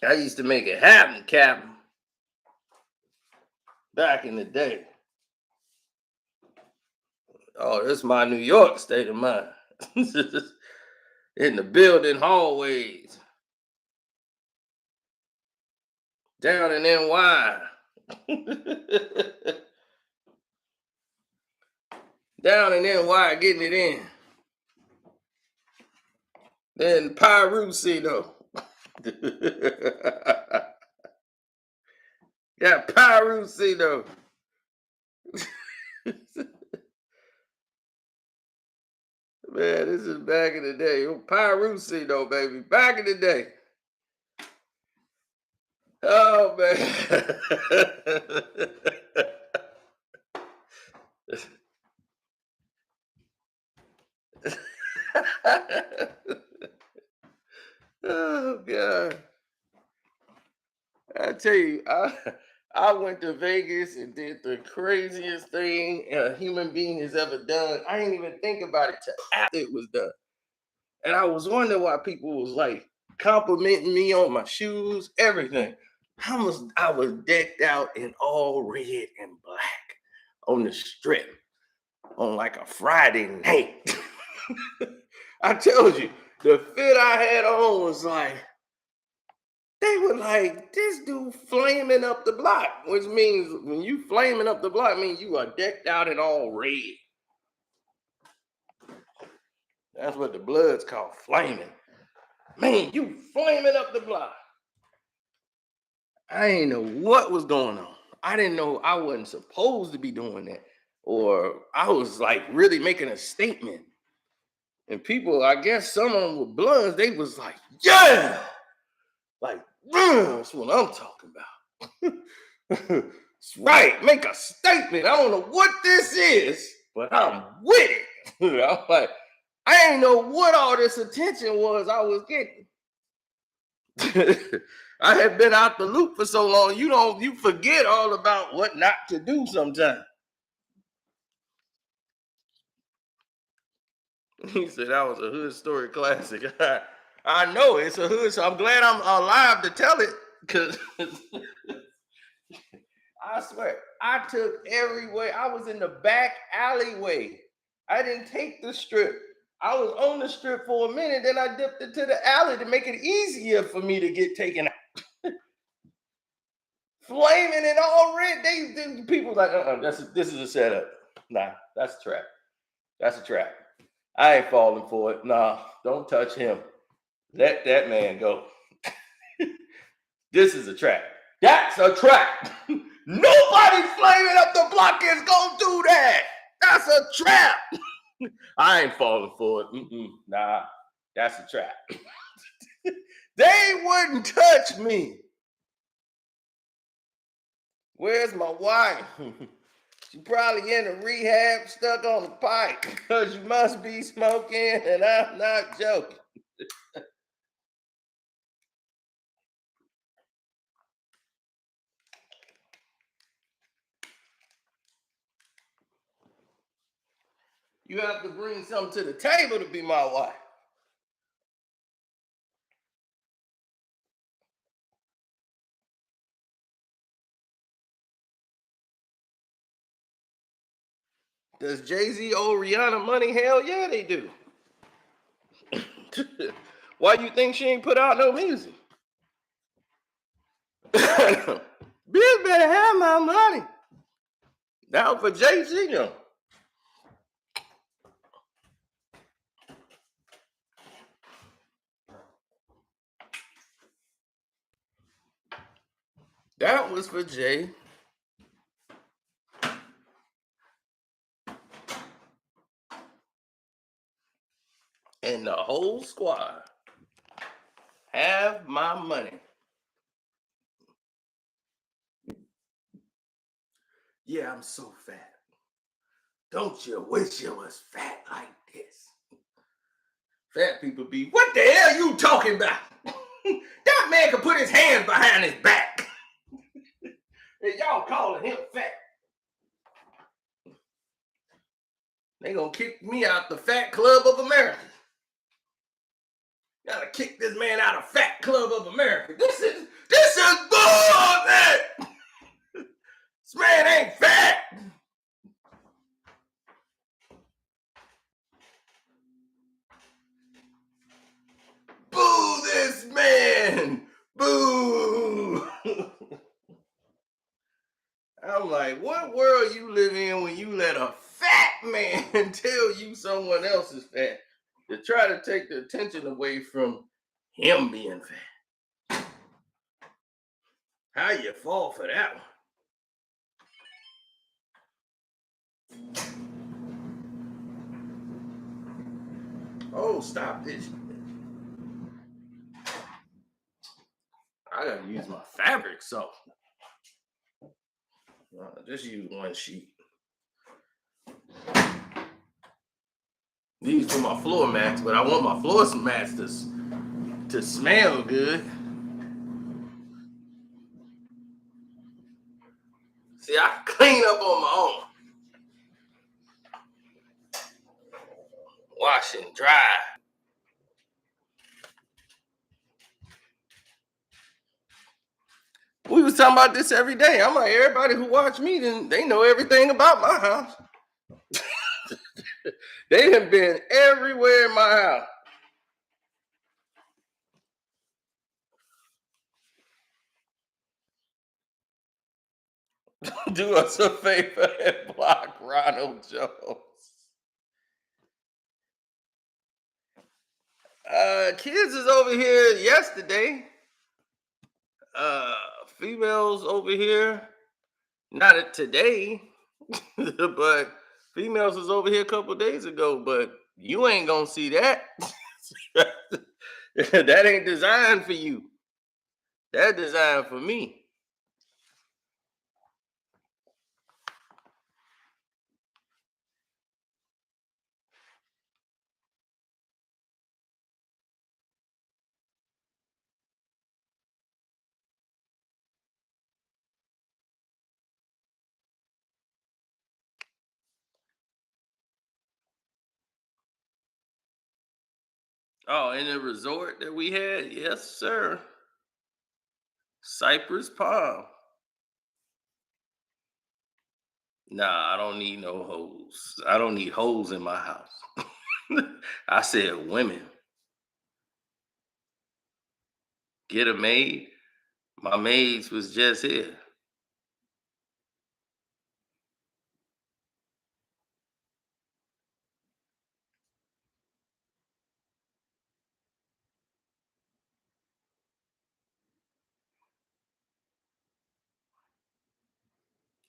I used to make it happen, Captain. Back in the day. Oh, that's my New York state of mind. In the building hallways. Down in NY. Down in NY getting it in. Then Pyrusino. Got Pyrusino. Man, this is back in the day. Pyrusino, baby. Back in the day. Oh man. Oh God. I tell you, I went to Vegas and did the craziest thing a human being has ever done. I didn't even think about it till after it was done. And I was wondering why people was like complimenting me on my shoes, everything. I was decked out in all red and black on the strip on like a Friday night. I told you, the fit I had on was like, they were like, this dude flaming up the block, which means when you flaming up the block, means you are decked out in all red. That's what the blood's called, flaming. Man, you flaming up the block. I didn't know what was going on. I didn't know I wasn't supposed to be doing that. Or I was like really making a statement. And people, I guess some of them with bloods, they was like, yeah, like, that's what I'm talking about. That's right, make a statement. I don't know what this is, but I'm with it. I'm like, I ain't know what all this attention was I was getting. I have been out the loop for so long. You forget all about what not to do sometimes. He said that was a hood story classic. I know it's a hood, so I'm glad I'm alive to tell it. Cause I swear, I took every way. I was in the back alleyway. I didn't take the strip. I was on the strip for a minute, then I dipped into the alley to make it easier for me to get taken out. Flaming and all red. They people like, this is a setup. Nah, that's a trap. That's a trap. I ain't falling for it. Nah, don't touch him. Let that man go. This is a trap. That's a trap. Nobody flaming up the block is gonna do that. That's a trap. I ain't falling for it. Nah, that's a trap. They wouldn't touch me. Where's my wife? She probably in a rehab stuck on the pipe because you must be smoking, and I'm not joking. You have to bring something to the table to be my wife. Does Jay-Z owe Rihanna money? Hell yeah, they do. Why you think she ain't put out no music? Bitch better have my money. Now for Jay-Z, though. That was for Jay. And the whole squad. Have my money. Yeah, I'm so fat. Don't you wish you was fat like this? Fat people be, what the hell you talking about? That man can put his hands behind his back. And y'all calling him fat. They gonna kick me out the Fat Club of America. Gotta kick this man out of Fat Club of America. This is bullshit. This man ain't fat. Boo this man. Boo. I'm like, what world you live in when you let a fat man tell you someone else is fat to try to take the attention away from him being fat? How you fall for that one? Oh, stop this. I gotta use my fabric so. Just use one sheet. These for my floor mats, but I want my floor mats to smell good. See, I clean up on my own. Wash and dry. We was talking about this every day. I'm like, everybody who watch me, then they know everything about my house. They have been everywhere in my house. Do us a favor and block Ronald Jones. Kids is over here yesterday. Females over here, not today, but females was over here a couple days ago. But you ain't gonna see that. That ain't designed for you. That designed for me. Oh, in the resort that we had, yes, sir. Cypress Palm. Nah, I don't need no hoes. I don't need hoes in my house. I said women. Get a maid. My maids was just here.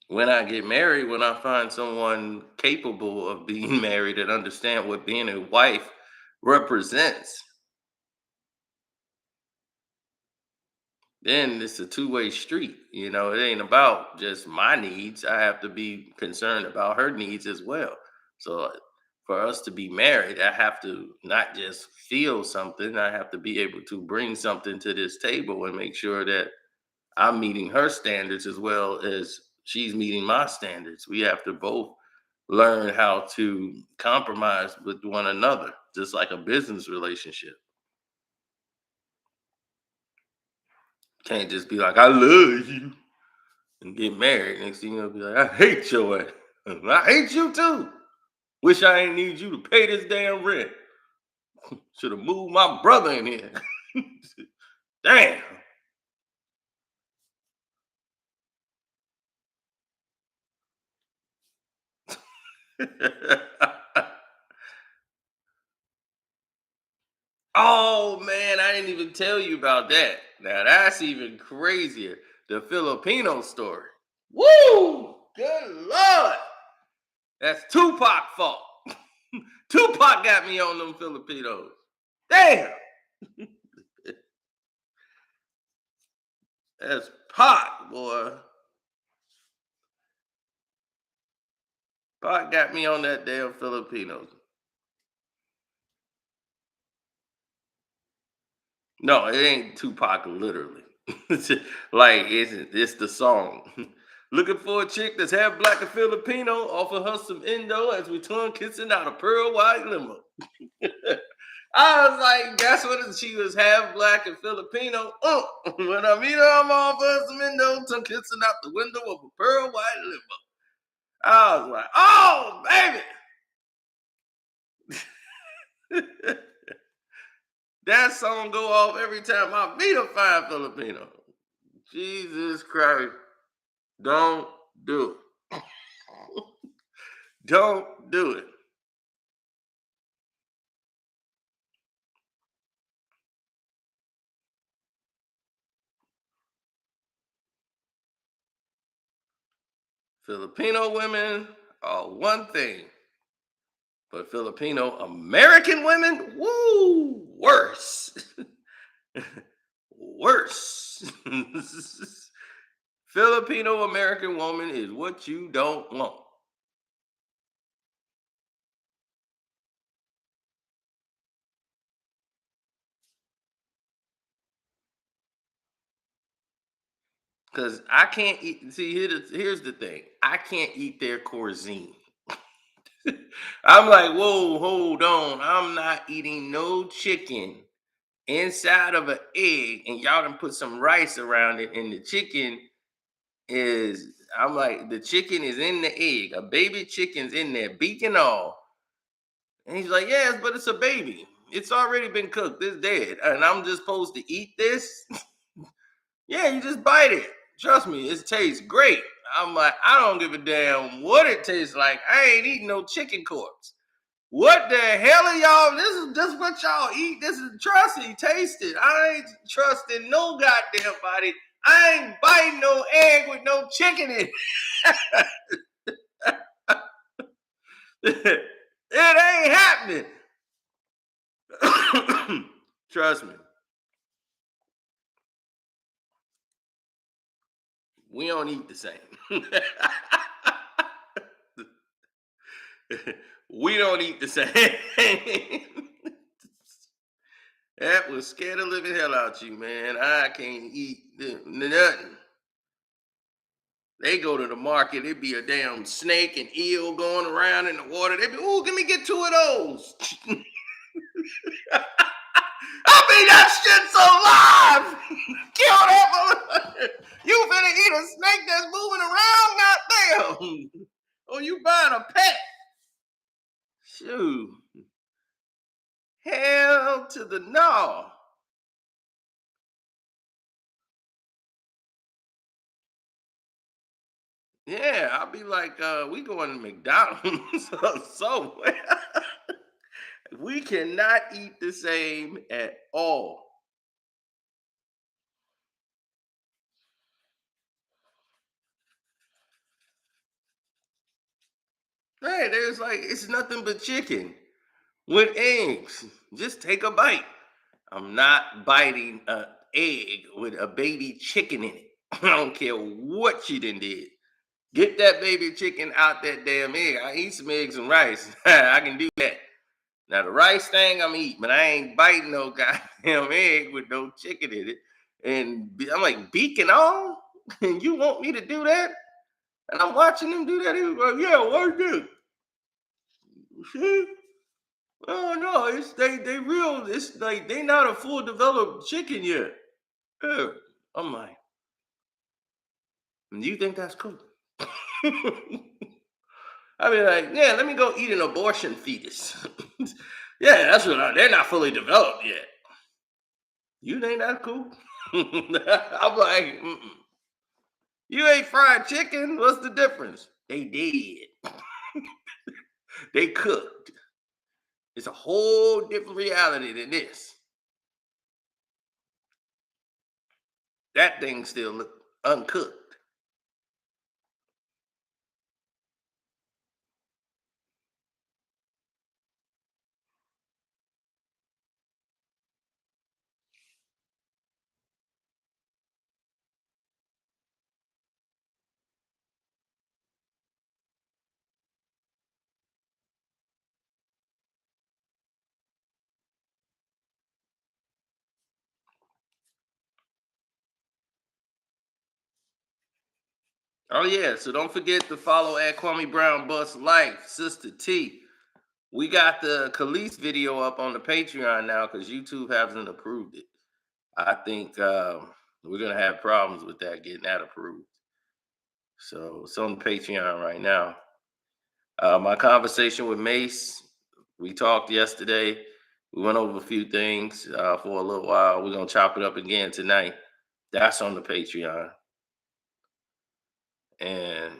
When I get married, when I find someone capable of being married and understand what being a wife represents, then it's a two-way street. It ain't about just my needs. I have to be concerned about her needs as well. So for us to be married, I have to not just feel something, I have to be able to bring something to this table and make sure that I'm meeting her standards as well as she's meeting my standards. We have to both learn how to compromise with one another, just like a business relationship. Can't just be like, I love you and get married. Next thing you'll be like, I hate your ass. I hate you too. Wish I ain't need you to pay this damn rent. Should have moved my brother in here. Damn. Oh man, I didn't even tell you about that. Now that's even crazier. The Filipino story. Woo! Good Lord. That's Tupac fault. Tupac got me on them Filipinos. Damn. That's Pac, boy. Pac got me on that damn Filipinos. No, it ain't Tupac literally. Like it's the song. Looking for a chick that's half black and Filipino, offer her some endo as we tongue kissing out a pearl white limo. I was like, that's what she was half black and Filipino. When I meet her, I'm off her some endo, tongue kissing out the window of a pearl white limo. I was like, oh baby. That song go off every time I meet a fine Filipino. Jesus Christ. Don't do it. Don't do it. Filipino women are one thing, but Filipino American women, woo, worse. Worse. Filipino American woman is what you don't want. Because I can't eat. See, here's the thing. I can't eat their cuisine. I'm like, whoa, hold on. I'm not eating no chicken inside of an egg, and y'all done put some rice around it, and the chicken is. I'm like, the chicken is in the egg. A baby chicken's in there, beak and all. And he's like, yes, but it's a baby. It's already been cooked. It's dead, and I'm just supposed to eat this. Yeah, you just bite it. Trust me, it tastes great. I'm like, I don't give a damn what it tastes like. I ain't eating no chicken corpse. What the hell are y'all? This is just what y'all eat. This is trusty, taste it. I ain't trusting no goddamn body. I ain't biting no egg with no chicken in it. It ain't happening. Trust me. We don't eat the same. We don't eat the same. That was scare the living hell out you, man. I can't eat nothing. They go to the market, it be a damn snake and eel going around in the water. They be, oh, let me get two of those. I mean, that shit's alive. Kill that motherfucker. You finna eat a snake that's moving around? Goddamn. Or you buying a pet? Shoot. Hell to the no. Yeah, I'll be like, we going to McDonald's or somewhere. We cannot eat the same at all. Hey, there's like, it's nothing but chicken with eggs. Just take a bite. I'm not biting an egg with a baby chicken in it. I don't care what you done did. Get that baby chicken out that damn egg. I eat some eggs and rice. I can do that. Now the rice thing I'm eating, but I ain't biting no goddamn egg with no chicken in it. And I'm like, beacon on? And you want me to do that? And I'm watching them do that. He was like, yeah, what do? See? Oh no, it's they real. It's like they not a full developed chicken yet. Yeah. I'm like, you think that's cool? I mean, like, yeah, let me go eat an abortion fetus. Yeah, that's what they're not fully developed yet. You think that's cool? I'm like, mm-mm. You ain't fried chicken. What's the difference? They did. They cooked. It's a whole different reality than this. That thing still look uncooked. Oh yeah, so don't forget to follow at Kwame Brown Bus Life, Sister T. We got the Khalees video up on the Patreon now because YouTube hasn't approved it. I think we're gonna have problems with that getting that approved. So it's on the Patreon right now. My conversation with Mace, we talked yesterday. We went over a few things for a little while. We're gonna chop it up again tonight. That's on the Patreon. And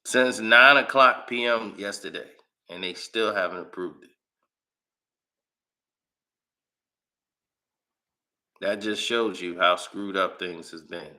since 9 o'clock p.m. yesterday, and they still haven't approved it. That just shows you how screwed up things has been.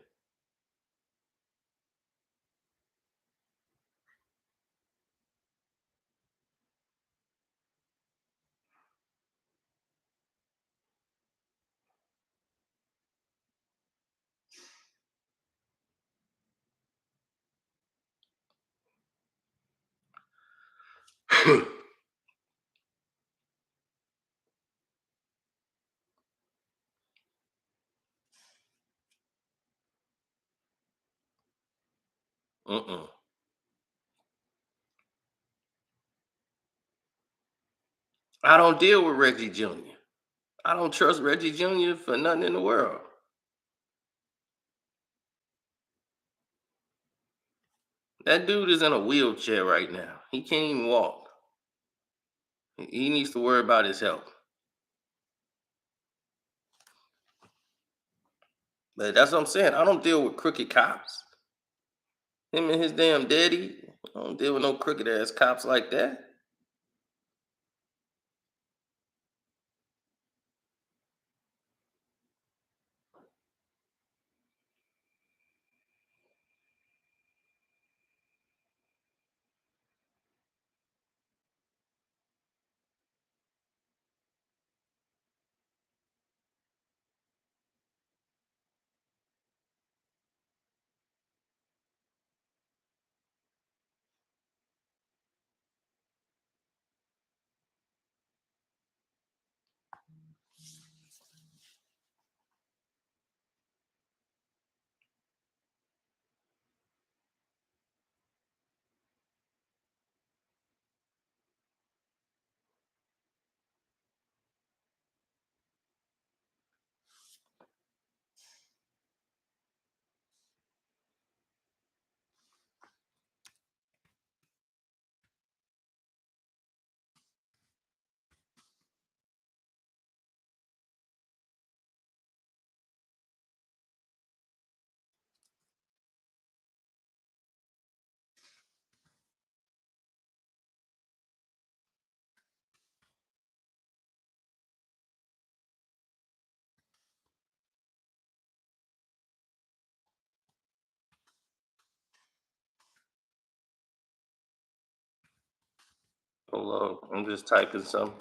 Mm-mm. I don't deal with Reggie Jr. I don't trust Reggie Jr. for nothing in the world. That dude is in a wheelchair right now. He can't even walk. He needs to worry about his health. But that's what I'm saying. I don't deal with crooked cops. Him and his damn daddy. I don't deal with no crooked ass cops like that. Hold on, I'm just typing some.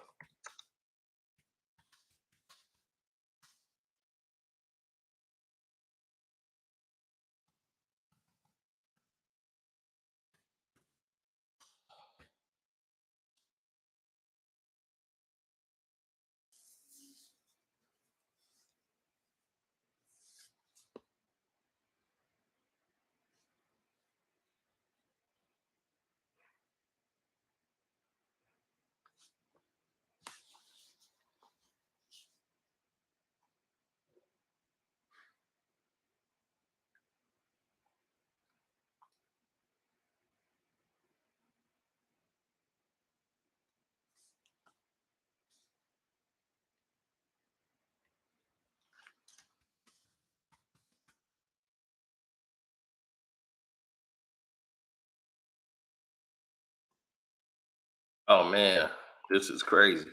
Oh man, this is crazy.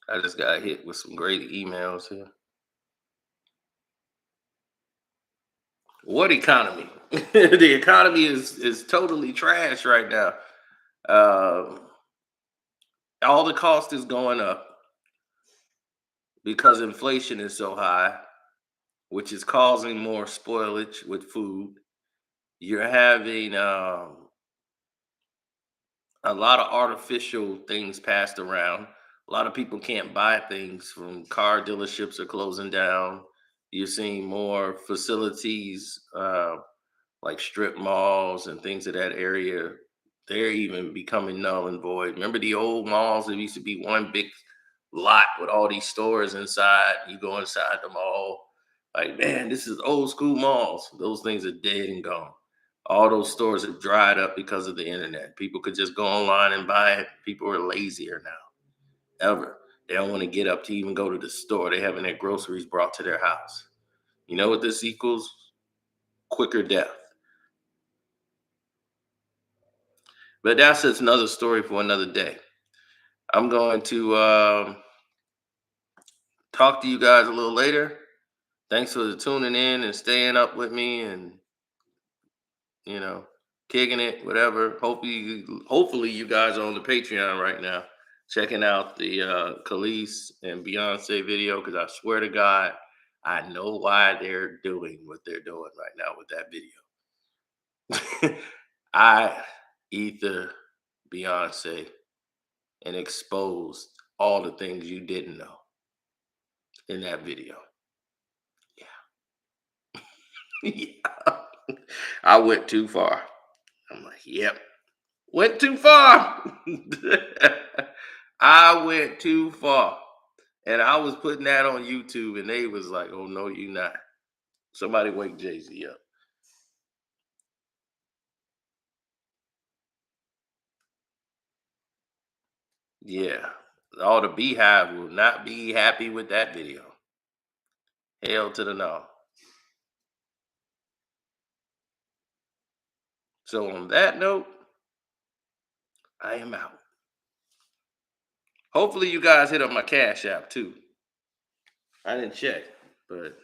I just got hit with some great emails here. What economy? The economy is totally trash right now. Um, all the cost is going up because inflation is so high, which is causing more spoilage with food. You're having a lot of artificial things passed around. A lot of people can't buy things from car dealerships are closing down. You're seeing more facilities like strip malls and things of that area. They're even becoming null and void. Remember the old malls? There used to be one big lot with all these stores inside. You go inside the mall, like man, this is old school malls. Those things are dead and gone. All those stores have dried up because of the internet. People could just go online and buy it. People are lazier now. Ever. They don't want to get up to even go to the store. They're having their groceries brought to their house. You know what this equals? Quicker death. But that's just another story for another day. I'm going to talk to you guys a little later. Thanks for tuning in and staying up with me and you know, kicking it, whatever. Hopefully you guys are on the Patreon right now, checking out the Khalees and Beyonce video because I swear to God, I know why they're doing what they're doing right now with that video. I ether Beyonce and exposed all the things you didn't know in that video. Yeah. I went too far. I'm like, yep. Went too far. I went too far. And I was putting that on YouTube and they was like, oh no, you not. Somebody wake Jay-Z up. Yeah. All the beehive will not be happy with that video. Hell to the no. So on that note, I am out. Hopefully you guys hit up my Cash App too. I didn't check, but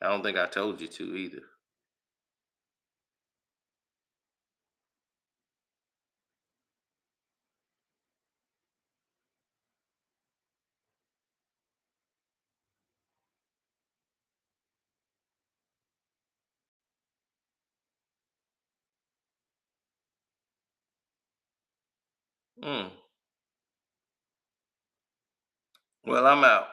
I don't think I told you to either. Hmm. Well, I'm out.